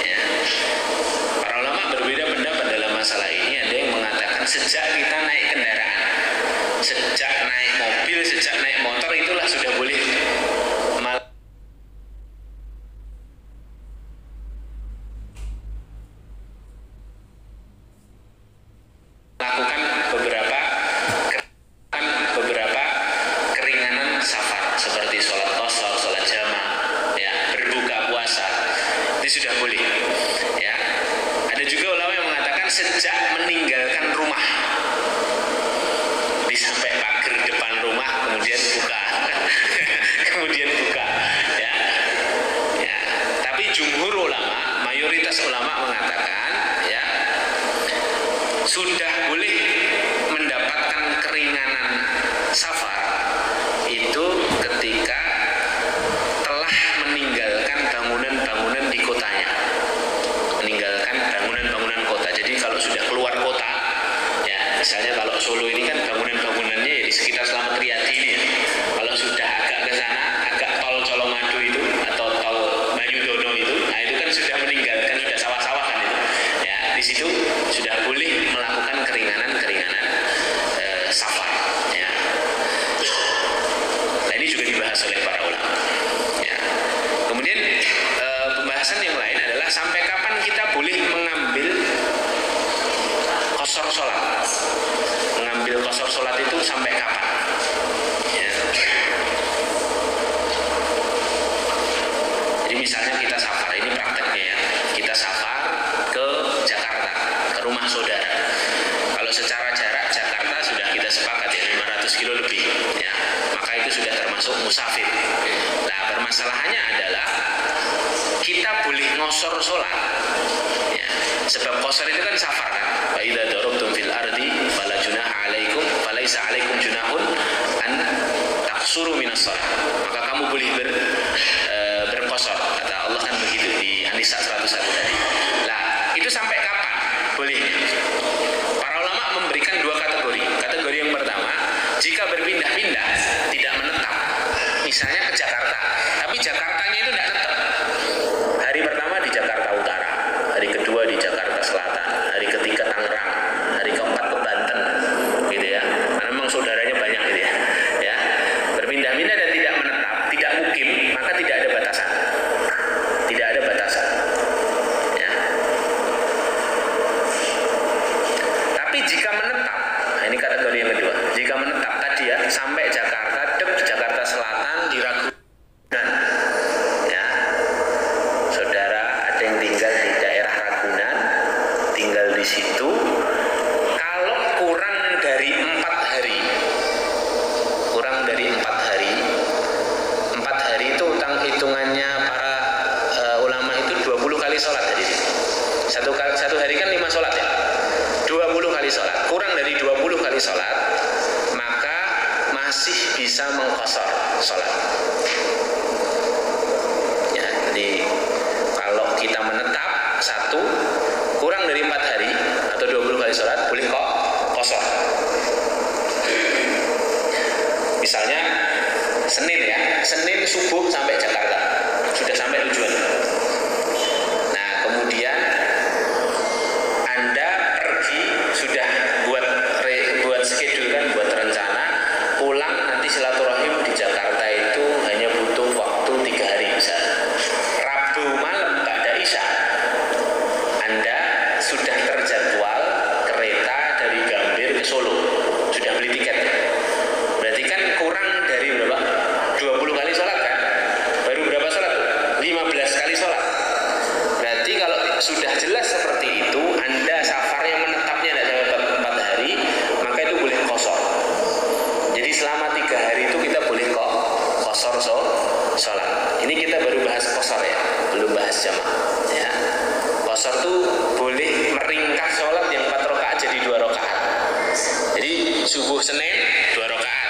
Ya. Para ulama berbeda pendapat dalam masalah ini. Ada yang mengatakan sejak kita naik kendaraan, sejak naik mobil, sejak naik motor, itulah sudah boleh melakukan beberapa keringanan safar, seperti sholat qashar, sholat jamaah, ya, berbuka puasa, itu sudah boleh, ya. Ada juga ulama yang mengatakan sejak meninggalkan rumah, sampai pagar depan rumah, kemudian buka kemudian buka, ya. Ya, tapi jumhur ulama, mayoritas ulama mengatakan, ya, sudah boleh mendapatkan keringanan safar itu ketika telah meninggalkan bangunan-bangunan di kotanya, meninggalkan bangunan-bangunan kota. Jadi kalau sudah keluar kota, ya, misalnya kalau Solo ini kan bangunan-bangunannya ya di sekitar Slamet Riyadi ini, ya. Kalau sudah agak ke sana, agak tol Colomadu itu atau tol Banyudono itu, nah itu kan sudah meninggalkan, sudah sawah-sawah kan itu, ya, di situ sudah boleh melakukan keringanan safar, ya. Nah, ini juga dibahas oleh para ulama, ya. Kemudian pembahasan yang lain adalah sampai kapan kita boleh mengambil qashar sholat. Mengambil qashar sholat itu sampai kapan? Ya. termasuk musafir. Nah, permasalahannya adalah kita boleh ngosor sholat, ya. Sebab qasar itu kan safar kan. Fa idza darabtum fil ardi fala junaha alaikum falaisa alaikum junahun an taqsuru minas shalah. Maka kamu boleh berqasar, kata Allah kan begitu di An-Nisa 101 tadi. Nah, itu sampai kapan bolehnya? Para ulama memberikan dua kategori. Kategori yang pertama, jika berpindah-pindah tidak menetap. Misalnya ke Jakarta, tapi Jakartanya itu tidak tetap. Hari pertama di Jakarta Utara, hari kedua di Jakarta Selatan, hari ketiga Tangerang, hari keempat ke Banten, gitu ya. Karena memang saudaranya banyak gitu ya. Ya, berpindah-pindah dan tidak menetap, tidak mukim, maka tidak ada batasan. Tidak ada batasan. Ya. Tapi jika menetap, nah ini kategori yang kedua. Jika menetap tadi ya, sampai Jakarta, di Jakarta Selatan, di Ragunan, ya, saudara ada yang tinggal di daerah Ragunan, tinggal di situ. Kalau kurang dari 4 hari, itu hitungannya para ulama itu 20 kali sholat. Jadi satu hari kan 5 sholat ya, 20 kali sholat. Kurang dari 20 kali sholat, maka masih bisa mengqasar sholat. Ya, jadi kalau kita menetap satu kurang dari 4 hari atau 20 kali sholat, boleh kok qasar. Misalnya Senin ya, Senin subuh sampai Jakarta, sudah sampai tujuan. Nah, kemudian Anda pergi, sudah buat schedule kan, buat rencana, pulang nanti silaturahim di Jakarta itu hanya butuh waktu 3 hari misalnya. Rabu malam ba'da Isya, Anda sudah terjadwal kereta dari Gambir ke Solo, sudah beli tiket. Berarti kan kurang dari berapa? 20 kali sholat kan? Baru berapa sholat? 15 kali sholat. Berarti kalau sudah jelas seperti itu, Anda safarnya menetapnya tidak sampai 4 hari, maka itu boleh qasar. Jadi selama 3 hari itu kita boleh kok qasar sholat. Ini kita baru bahas qasar ya, belum bahas jamaah ya. Qasar itu boleh meringkas sholat yang 4 rakaat jadi 2 rakaat. Jadi subuh Senin 2 rakaat.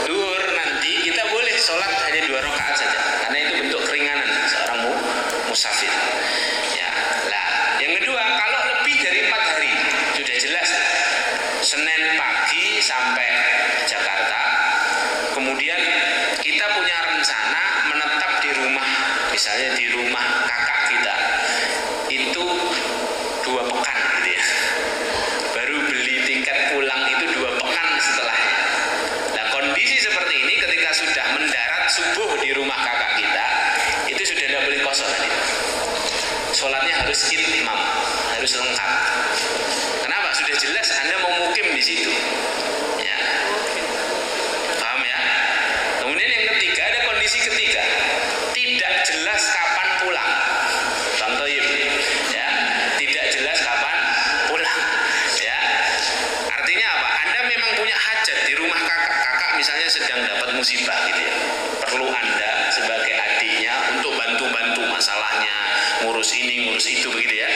Duhur nanti kita boleh sholat hanya 2 rakaat saja, karena itu bentuk keringanan seorang musafir. Ya, lah. Yang kedua, kalau lebih dari 4 hari, sudah jelas Senin pagi sampai Jakarta, kemudian kita punya rencana menetap di rumah, misalnya di rumah kakak kita, itu 2 pekan gitu ya. Baru beli tiket pulang itu 2 pekan setelahnya. Nah, kondisi seperti ini ketika sudah mendarat subuh di rumah kakak kita, itu sudah tidak boleh qasar tadi. Sholatnya harus itmam, harus lengkap. Kenapa? Sudah jelas Anda mau mukim di situ. Ya. Paham ya? Kemudian yang ketiga, ada kondisi ketiga. Tidak jelas kapan pulang. Bang Toyib, ya. Tidak jelas kapan pulang. Ya. Artinya apa? Anda memang punya hajat di rumah kakak. Kakak misalnya sedang dapat musibah gitu ya. Perlu Anda sebagai adiknya untuk bantu-bantu masalahnya, ngurus ini, ngurus itu begitu ya.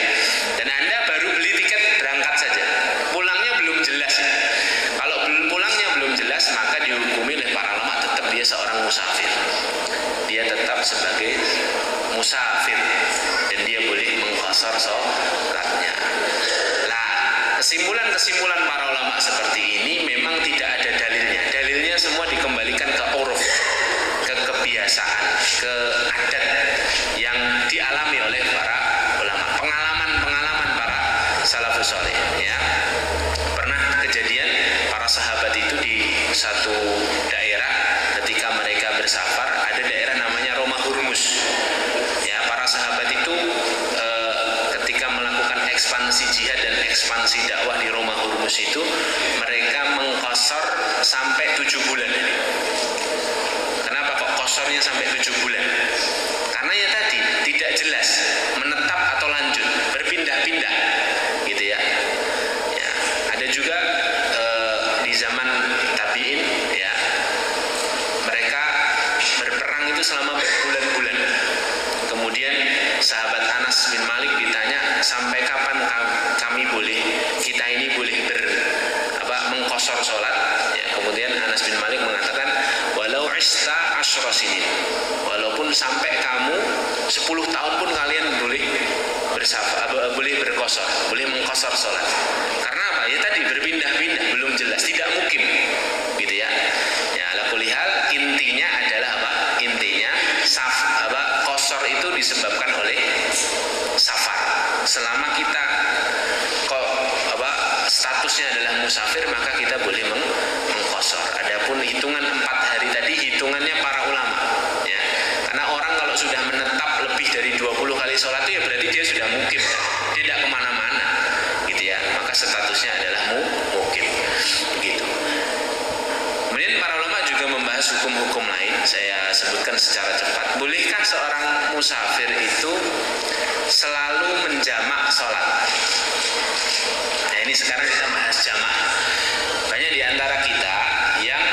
Dan Anda baru beli tiket berangkat saja. Pulangnya belum jelas ya. Kalau pulangnya belum jelas, maka dihukumi oleh para ulama tetap dia seorang musafir. Dia tetap sebagai musafir dan dia boleh mengqasar sholatnya. Nah, kesimpulan para ulama seperti ini memang tidak ada dalilnya. Dalilnya semua dikembalikan ke uruf, ke kebiasaan, ke adat yang dialami oleh para ulama, pengalaman para salafus saleh ya. Pernah kejadian para sahabat itu di satu daerah ketika mereka bersafar, ada daerah namanya Roma Hurmus. Ya, para sahabat itu ketika melakukan ekspansi jihad dan ekspansi dakwah di Roma Hurmus itu, mereka mengqasar sampai 7 bulan. Kenapa kok qasarnya sampai 7 bulan? Karena ya tadi tidak jelas menetap atau lanjut, berpindah-pindah gitu ya. Ya, ada juga di zaman tabi'in ya, boleh berqasar, boleh mengqasar sholat. Karena apa? Ya tadi berpindah-pindah, belum jelas, tidak mungkin, gitu ya. Ya, ala kulli hal, intinya adalah apa? Intinya qasar itu disebabkan oleh safar. Selama kita statusnya adalah musafir, maka kita boleh mengqasar. Adapun hitungan 4 hari tadi hitungannya para ulama, ya. Karena orang kalau sudah menetap lebih dari 20 kali sholat itu ya berarti dia sudah mukim, ya. Dia tidak kemana-mana, gitu ya. Maka statusnya adalah mukim, begitu. Kemudian para ulama juga membahas hukum-hukum lain. Saya sebutkan secara cepat. Bolehkah seorang musafir itu selalu menjamak sholat? Nah, ini sekarang kita bahas jamak. Banyak di antara kita yang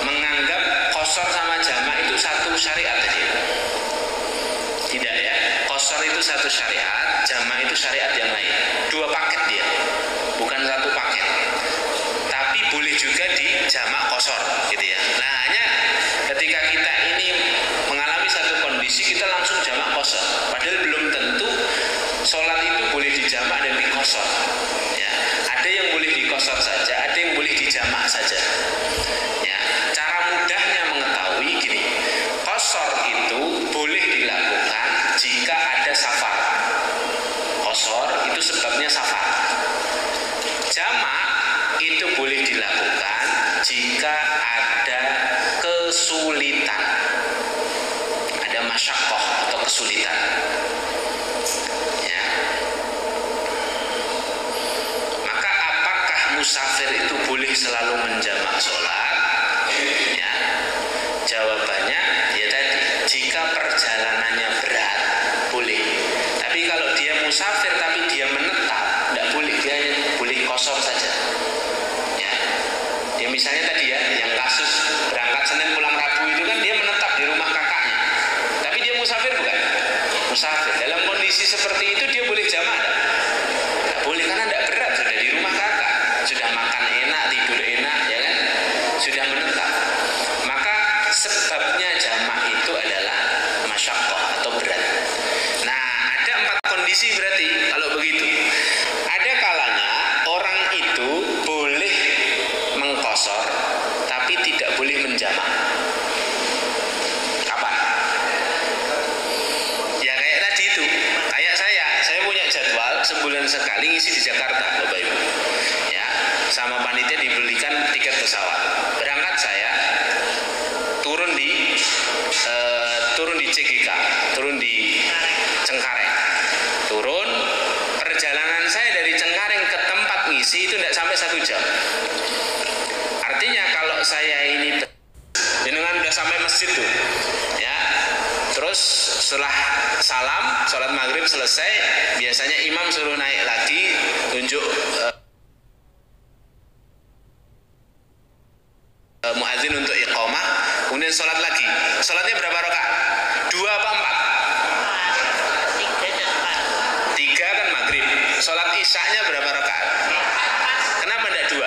menganggap qasar sama jamak itu satu syariat aja. Tidak ya. Qasar itu satu syariat, jamak itu syariat yang lain. 2 paket dia, bukan satu paket. Tapi boleh juga di jamak qasar, gitu ya. Nah, hanya ketika kita ini mengalami satu kondisi, kita langsung jamak qasar. Padahal belum tentu sholat itu boleh dijamak dan diqasar, ya. Ada yang boleh diqasar saja, ada yang boleh dijamak saja, ya. Cara mudahnya mengetahui gini, qasar itu boleh dilakukan jika ada safar. Qasar itu sebabnya safar. Jamak itu boleh dilakukan jika ada kesulitan, ada masyaqqah atau kesulitan. Musafir itu boleh selalu menjamak sholat, ya. Jawabannya ya tadi, jika perjalanannya berat boleh. Tapi kalau dia musafir tapi dia menetap, tidak boleh, dia boleh qasar saja, ya. Dia misalnya tadi ya, yang kasus berangkat Senin pulang Rabu itu kan dia menetap di rumah kakaknya, tapi dia musafir bukan? Musafir. Dalam kondisi seperti itu dia boleh jamak? Tidak boleh, karena tidak berat, sudah di rumah kakak, sudah makan enak, tidur enak, ya kan? Sudah menetap. Maka sebabnya jamak itu adalah masyaqqah atau berat. Nah, ada 4 kondisi berarti kalau begitu. Ada kalanya orang itu boleh mengqasar tapi tidak boleh menjamak. Kapan? Ya kayak tadi itu. Kayak saya punya jadwal sebulan sekali ngisi di Jakarta, Bapak Ibu. Sama panitia dibelikan tiket pesawat. Berangkat saya turun di CGK, turun di Cengkareng. Turun, perjalanan saya dari Cengkareng ke tempat ngisi itu tidak sampai 1 jam. Artinya kalau saya ini jenengan udah sampai masjid tuh, ya. Terus setelah salam, sholat maghrib selesai, biasanya imam suruh naik lagi, tunjuk muadzin untuk iqamah, kemudian sholat lagi. Sholatnya berapa rakaat? 2 apa 4? 3 kan maghrib. Sholat isya'nya berapa rakaat? Kenapa tidak 2?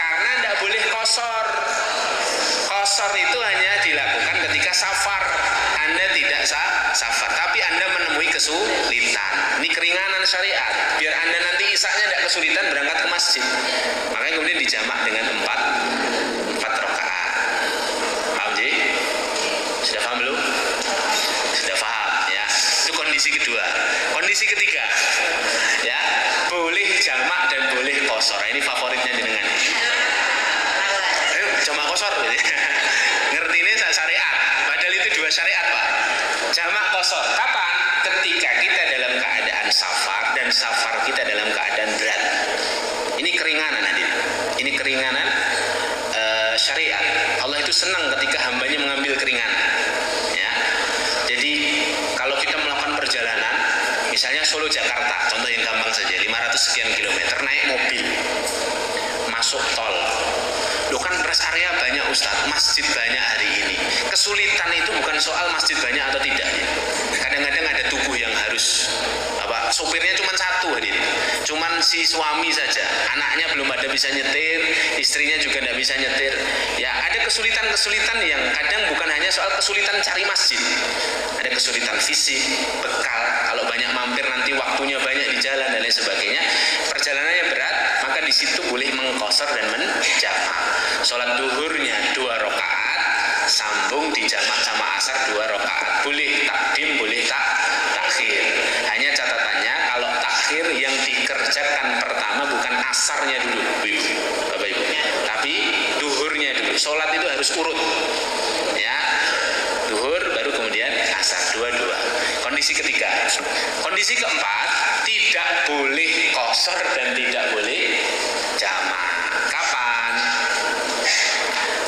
Karena tidak boleh qasar. Qasar itu hanya dilakukan ketika safar. Anda tidak safar, tapi Anda menemui kesulitan. Ini keringanan syariat. Biar Anda nanti isya'nya tidak kesulitan berangkat ke masjid. Makanya kemudian dijamak dengan 4 rakaat. Paham Ji? Sudah paham belum? Sudah paham, ya. Itu kondisi kedua. Kondisi ketiga, ya, boleh jamak dan boleh qasar. Ini favoritnya jenengan. Ayo jamak qasar. Ngerti ini syariat. Padahal itu 2 syariat, Pak. Jamak qasar. Kapan? Ketika kita dalam keadaan safar dan safar kita dalam keadaan berat. Ini keringanan hadirin. Ini keringanan syariat. Allah itu senang ketika hambanya mengambil keringanan, ya. Jadi kalau kita melakukan perjalanan, misalnya Solo Jakarta, contoh yang gampang saja, 500 sekian kilometer, naik mobil, masuk tol, loh kan rest area banyak Ustadz, masjid banyak hari ini. Kesulitan itu bukan soal masjid banyak atau tidak ya. Kadang-kadang ada tubuh yang harus sopirnya cuma satu hari ini, cuman si suami saja, anaknya belum ada bisa nyetir, istrinya juga tidak bisa nyetir. Ya ada kesulitan-kesulitan yang kadang bukan hanya soal kesulitan cari masjid, ada kesulitan fisik, bekal, kalau banyak mampir nanti waktunya banyak di jalan dan lain sebagainya, perjalanannya berat, maka di situ boleh mengqashar dan menjamak. Sholat duhurnya 2 rakaat, sambung dijamak sama asar 2 rakaat, boleh takdim, boleh takhir. Hanya catatannya kalau takhir yang dikerjakan pertama bukan asarnya dulu, Bapak Ibu, tapi duhurnya dulu. Sholat itu harus urut, ya, duhur baru kemudian asar, dua-dua. Kondisi ketiga. Kondisi keempat, tidak boleh qashar dan tidak boleh jamak. Kapan?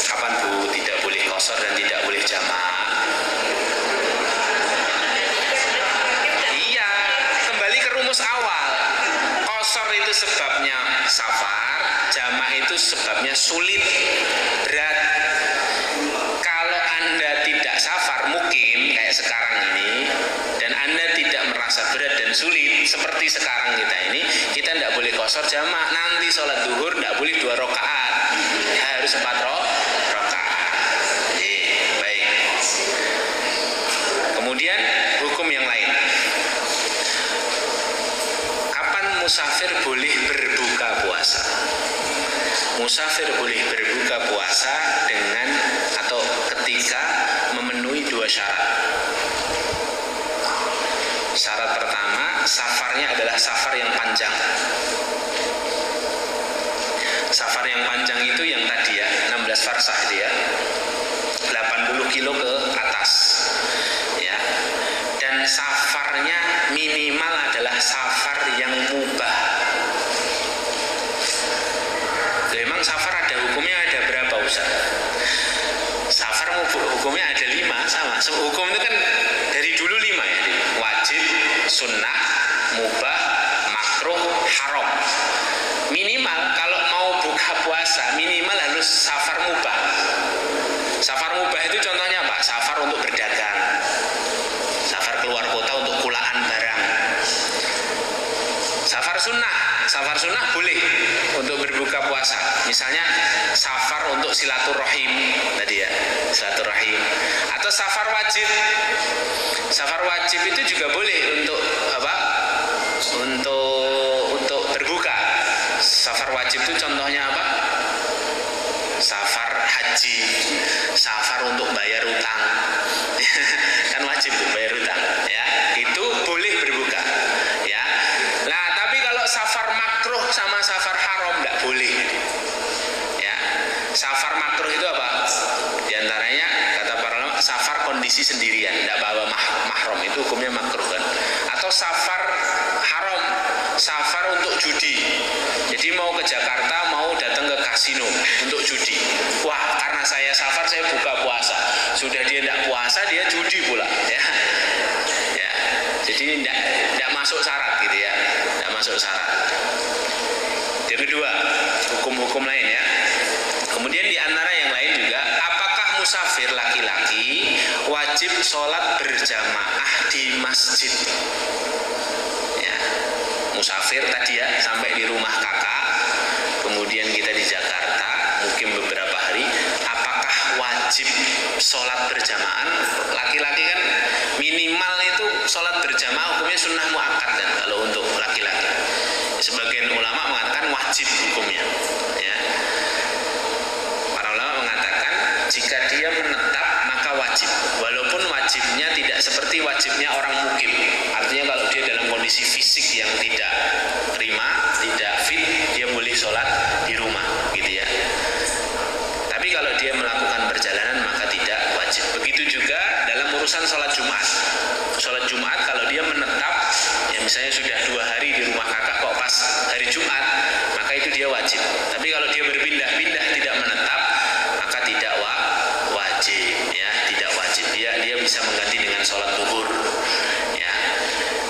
Kapan Bu tidak boleh qashar dan tidak boleh jamak? Iya, kembali ke rumus awal. Qashar itu sebabnya safar, jamak itu sebabnya sulit, berat. Kalau Anda tidak safar mukim kayak sekarang ini, dan Anda tidak merasa berat dan sulit seperti sekarang kita ini, kita tidak boleh qashar jamak. Nanti sholat duhur tidak boleh 2 rakaat, harus 4 rakaat. Baik. Kemudian hukum yang lain. Kapan musafir boleh berbuka puasa? Musafir boleh berbuka puasa dengan atau ketika memenuhi 2 syarat. Syarat pertama, safarnya adalah safar yang panjang. Safar yang panjang itu yang tadi ya, 16 farsah itu ya, 80 kilo ke atas ya. Dan safarnya minimal adalah safar yang mubah. Memang safar ada hukumnya ada berapa Ustaz? Safar hukumnya ada 5 sama. Hukum itu kan dari dulu 5 ya. Wajib, sunnah, mubah, makruh, haram. Minimal kalau mau buka puasa minimal harus safar mubah. Safar mubah itu contohnya apa? Safar untuk berdagang, safar keluar kota untuk kulaan barang. Safar sunnah boleh untuk berbuka puasa. Misalnya safar untuk silaturahim tadi ya, silaturahim. Atau safar wajib. Safar wajib itu juga boleh untuk apa? Untuk berbuka. Safar wajib itu contohnya apa? Safar haji, safar untuk bayar utang. Kan wajib tuh bayar utang, ya. Itu boleh berbuka, ya. Nah, tapi kalau safar makruh sama safar haram enggak boleh. Ya. Safar makruh itu apa? Di antaranya kata para ulama safar kondisi sendirian, enggak bawa mahram, itu hukumnya makruh kan. Atau safar haram, safar untuk judi. Jadi mau ke Jakarta, mau datang ke kasino untuk judi. Wah, karena saya safar, saya buka puasa. Sudah dia tidak puasa, dia judi pula, ya. Ya. Jadi tidak masuk syarat gitu ya, tidak masuk syarat. Yang kedua, hukum-hukum lain ya. Kemudian di antara yang lain juga, apakah musafir laki-laki wajib sholat berjamaah di masjid? Ya, musafir tadi ya, sampai di rumah kakak, kemudian kita di Jakarta, mungkin beberapa hari, apakah wajib sholat berjamaah? Laki-laki kan minimal itu sholat berjamaah hukumnya sunnah muakkad kan kalau untuk laki-laki. Sebagian ulama mengatakan wajib hukumnya, ya. Para ulama mengatakan jika dia menetap maka wajib, walaupun wajibnya tidak seperti wajibnya orang mukim. Artinya kalau dia dalam kondisi fisik yang tidak prima, tidak fit, dia boleh sholat di rumah, gitu ya. Tapi kalau dia melakukan perjalanan maka tidak wajib. Begitu juga dalam urusan sholat Jumat. Sholat Jumat kalau dia menetap, ya misalnya sudah 2 hari di rumah kakak kok pas hari Jumat, maka itu dia wajib. Tapi kalau dia berpindah-pindah tidak menetap, maka tidak wajib, ya, tidak wajib. Dia bisa mengganti dengan sholat zuhur, ya.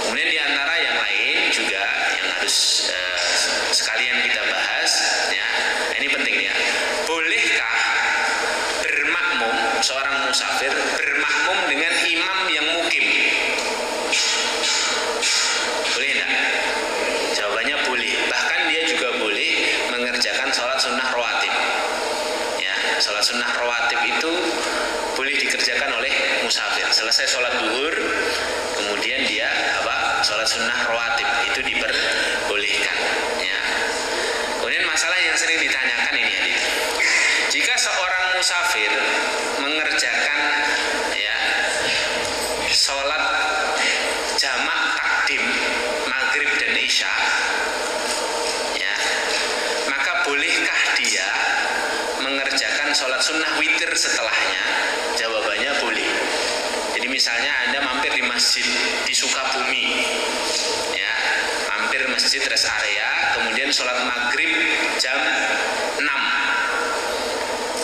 Kemudian di antara yang lain juga yang harus sekalian kita bahas, ya. Ini penting ya. Bolehkah sholat sunnah rawatib itu boleh dikerjakan oleh musafir. Selesai sholat duhur, kemudian dia sholat sunnah rawatib itu diperbolehkan. Ya. Kemudian masalah yang sering ditanyakan ini adik. Jika seorang musafir mengerjakan ya sholat jamak takdim maghrib dan isya, ya, maka bolehkah dia mengerjakan sholat sunnah witir setelahnya? Jawabannya boleh. Jadi misalnya Anda mampir di masjid di Sukabumi, ya, mampir masjid rest area, kemudian sholat maghrib jam 6,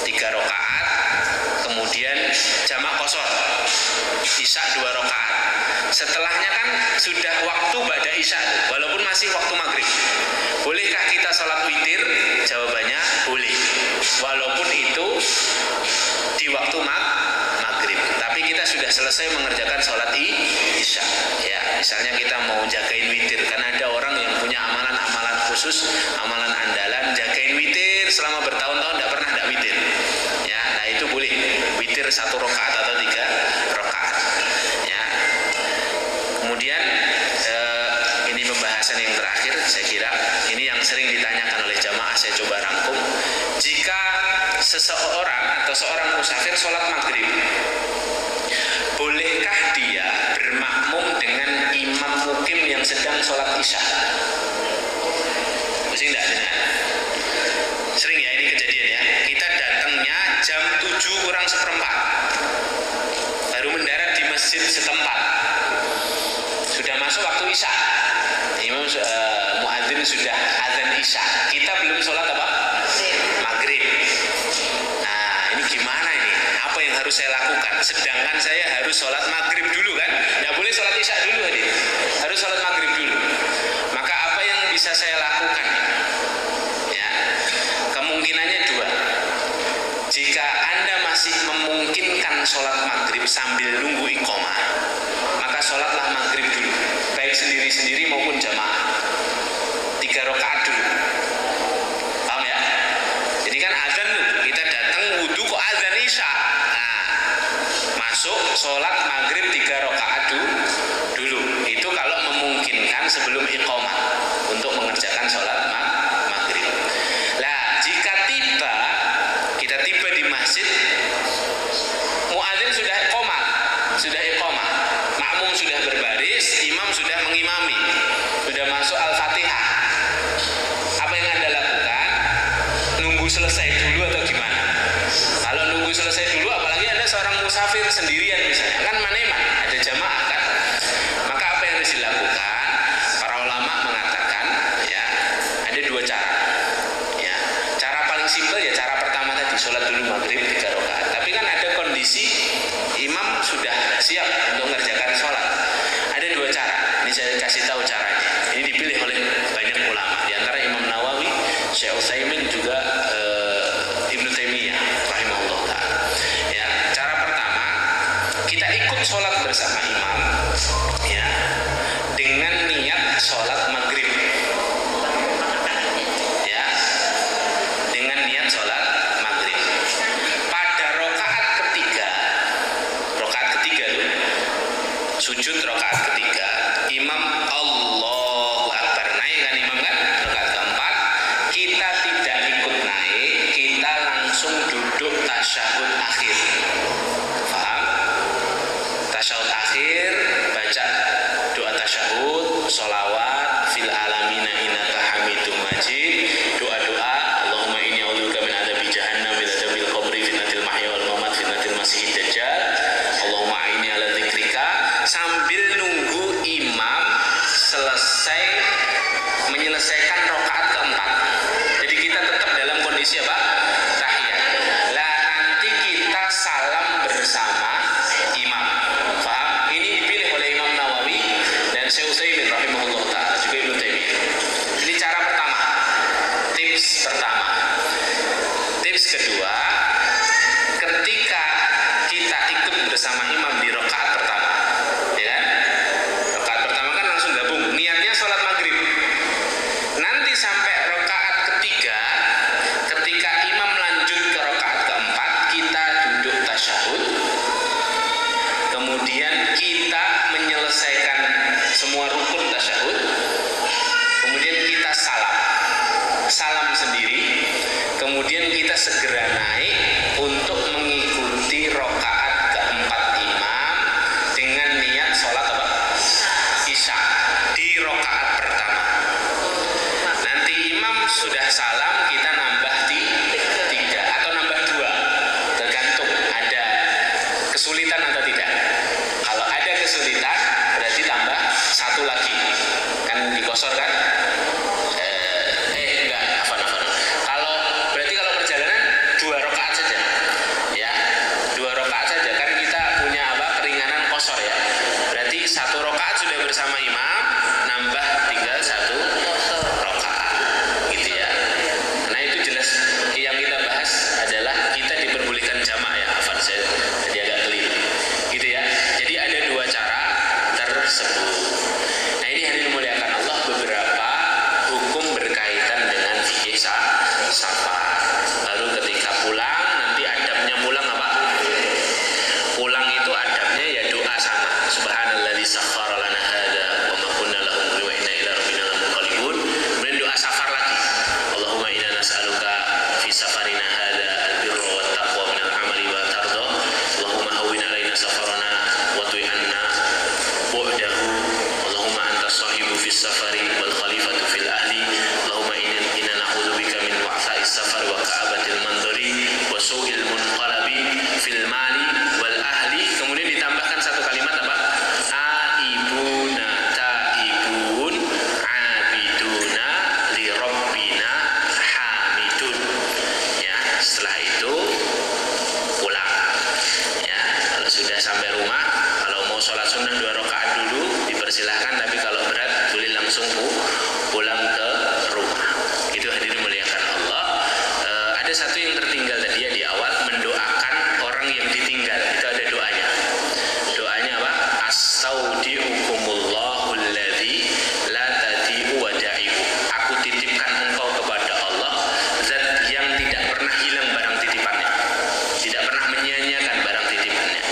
3 rakaat, kemudian jamak qashar, isya 2 rakaat. Setelahnya kan sudah waktu ba'da isya, walaupun masih waktu maghrib. Bolehkah kita sholat witir? Jawabannya boleh, walaupun itu di waktu maghrib. Tapi kita sudah selesai mengerjakan sholat isya. Ya, misalnya kita mau jagain witir, karena ada orang yang punya amalan-amalan khusus, amalan andalan, jagain witir selama bertahun-tahun tidak pernah tidak witir. Ya, nah itu boleh witir 1 rakaat atau 3 rakaat. Ya. Kemudian ini pembahasan yang terakhir, saya kira ini yang sering ditanyakan oleh jamaah, saya coba rangkum. Jika seseorang atau seorang musafir sholat maghrib, bolehkah dia bermakmum dengan imam mukim yang sedang sholat isya? Mesti enggak dengar? Sering ya ini kejadian ya. Kita datangnya jam 7 kurang seperempat, baru mendarat di masjid setempat, sudah masuk waktu isya, imam muadzin sudah azan isya, kita belum sholat maghrib. Nah ini gimana ini? Apa yang harus saya lakukan? Sedangkan saya harus sholat maghrib dulu kan? Nggak boleh sholat isya dulu hadir, harus sholat maghrib dulu. Maka apa yang bisa saya lakukan? Ya, kemungkinannya 2. Jika Anda masih memungkinkan sholat maghrib sambil nunggu iqomah, maka sholatlah maghrib dulu, baik sendiri-sendiri maupun jamaah, 3 rakaat dulu. Paham ya? Jadi kan azan kita datang wudhu kok azan isya. Nah, masuk sholat maghrib 3 rakaat dulu. Itu kalau memungkinkan sebelum iqomah untuk mengerjakan sholat maghrib. Lah, jika kita tiba di masjid, muadzin sudah iqomah, makmum sudah berbaris, imam sudah mengimami, sudah masuk al-fatihah. Apa yang Anda lakukan? Nunggu selesai dulu atau gimana? Kalau nunggu selesai dulu, apalagi Anda seorang musafir sendirian misalnya, kan maneman, ada jamaah kan? Maka apa yang harus dilakukan? Para ulama mengatakan ya ada 2 cara. Ya, cara paling simpel ya cara pertama tadi, sholat dulu maghrib 3 rakaat. Tapi kan ada kondisi imam sudah siap untuk mengerjakan sholat. Ada 2 cara. Ini saya kasih tahu caranya. Ini dipilih oleh banyak ulama. Di antara Imam Nawawi, Syekh Utsaimin, juga Ibnu Taimiyah rahimahullah ta'ala. Ya, cara pertama, kita ikut sholat bersama imam ya dengan niat sholat maghrib. Ya, dengan niat sholat maghrib. Pada rakaat ketiga tuh, sujud rakaat ketiga, imam Allahu Akbar, naik kan imam kan, rakaat keempat, kita tidak ikut naik, kita langsung duduk tasyahud akhir. Paham? Tasyahud akhir, baca doa tasyahud, sholawat, fil alamina innaka hamidum majid, doa-doa, Allahumma inni a'udzubika min adzabi jahannam, min adzabil qabri, fitnatil mahya wal mamat, fitnatil masiihid dajjal, Allahumma a'inni ala dzikrika, sambil nunggu imam selesai menyelesaikan rakaat keempat. Jadi kita tetap dalam kondisi apa? Tahiyat. Lah nanti kita salam bersama imam. Paham? Ini dipilih oleh Imam Nawawi dan Syekh Utsaimin rahimahullah ta'ala, juga Ibnu Taimiyah. Ini cara pertama. Tips pertama. Tips kedua, ketika kita ikut bersama imam di rakaat pertama, ya kan? Rakaat pertama kan langsung gabung, niatnya sholat maghrib. Nanti sampai rakaat ketiga, ketika imam lanjut ke rakaat keempat, kemudian kita segera naik untuk mengikuti rokaat keempat imam dengan niat sholat apa? Isya di rokaat pertama. Nanti imam sudah salam, kita nambah tiga atau nambah dua, tergantung ada kesulitan atau tidak. Kalau ada kesulitan berarti tambah satu lagi, kan dikosor kan? Satu rokaat sudah bersama imam, nambah tinggal satu rokaat, gitu ya. Nah itu jelas yang kita bahas adalah kita diperbolehkan jamak ya, Afan, saya jadi agak keliru, gitu ya. Jadi ada dua cara tersebut. Nah ini hari dimuliakan Allah beberapa hukum berkaitan dengan fikih safar. Lalu ketika pulang, nanti adabnya pulang apa? Pulang itu adabnya ya doa sama. Subhanalladzi sakhkhara lana hadza wa ma kunna lahu muqrinin wa inna ila rabbina lamunqalibun. Kemudian doa safar lagi. Allahumma inna nas'aluka fi safarina hadza al-birra wat taqwa min al-amali wa tarda. Allahumma hawwin alaina safarana wa tu'inna bu'dahu. Allahumma anta sahibu fi safari wal khalifatu fil ahli. Allahumma inna na'udzubika min wa'tha'is safar wa ka'abatil mandari wa su'il munqalabi fil mali wal ahli. Kemudian ditambahkan satu kalimat apa? Aibuna taibun abiduna li rabbina hamidun. Ya, setelah itu pulang. Ya, kalau sudah sampai rumah, kalau mau sholat sunnah 2 rakaat dulu dipersilahkan, tapi kalau berat boleh langsung pulang ke rumah. Itu hadirin muliakan Allah. Ada satu yang tertinggal tadi ya di awal, mendoakan orang yang ditinggal. Itu ada doanya. Doanya apa? Astaudiukumullahu alladzi la tadi'u wada'ihu. Aku titipkan engkau kepada Allah, zat yang tidak pernah hilang barang titipannya, tidak pernah menyia-nyiakan barang titipannya.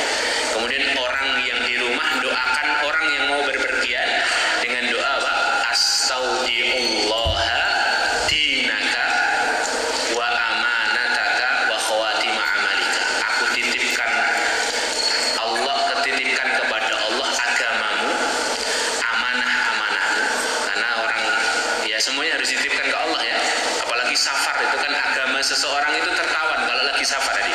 Kemudian orang yang di rumah doakan orang yang mau berpergian dengan doa apa? Astaudiullaha dinaka wa amanataka wa khawatima amalika. Aku titipkan Allah, ketitipkan kepada Allah agamamu, amanah-amanahmu. Karena orang ya semuanya harus dititipkan ke Allah ya. Apalagi safar itu kan agama seseorang itu tertawan kalau lagi safar tadi.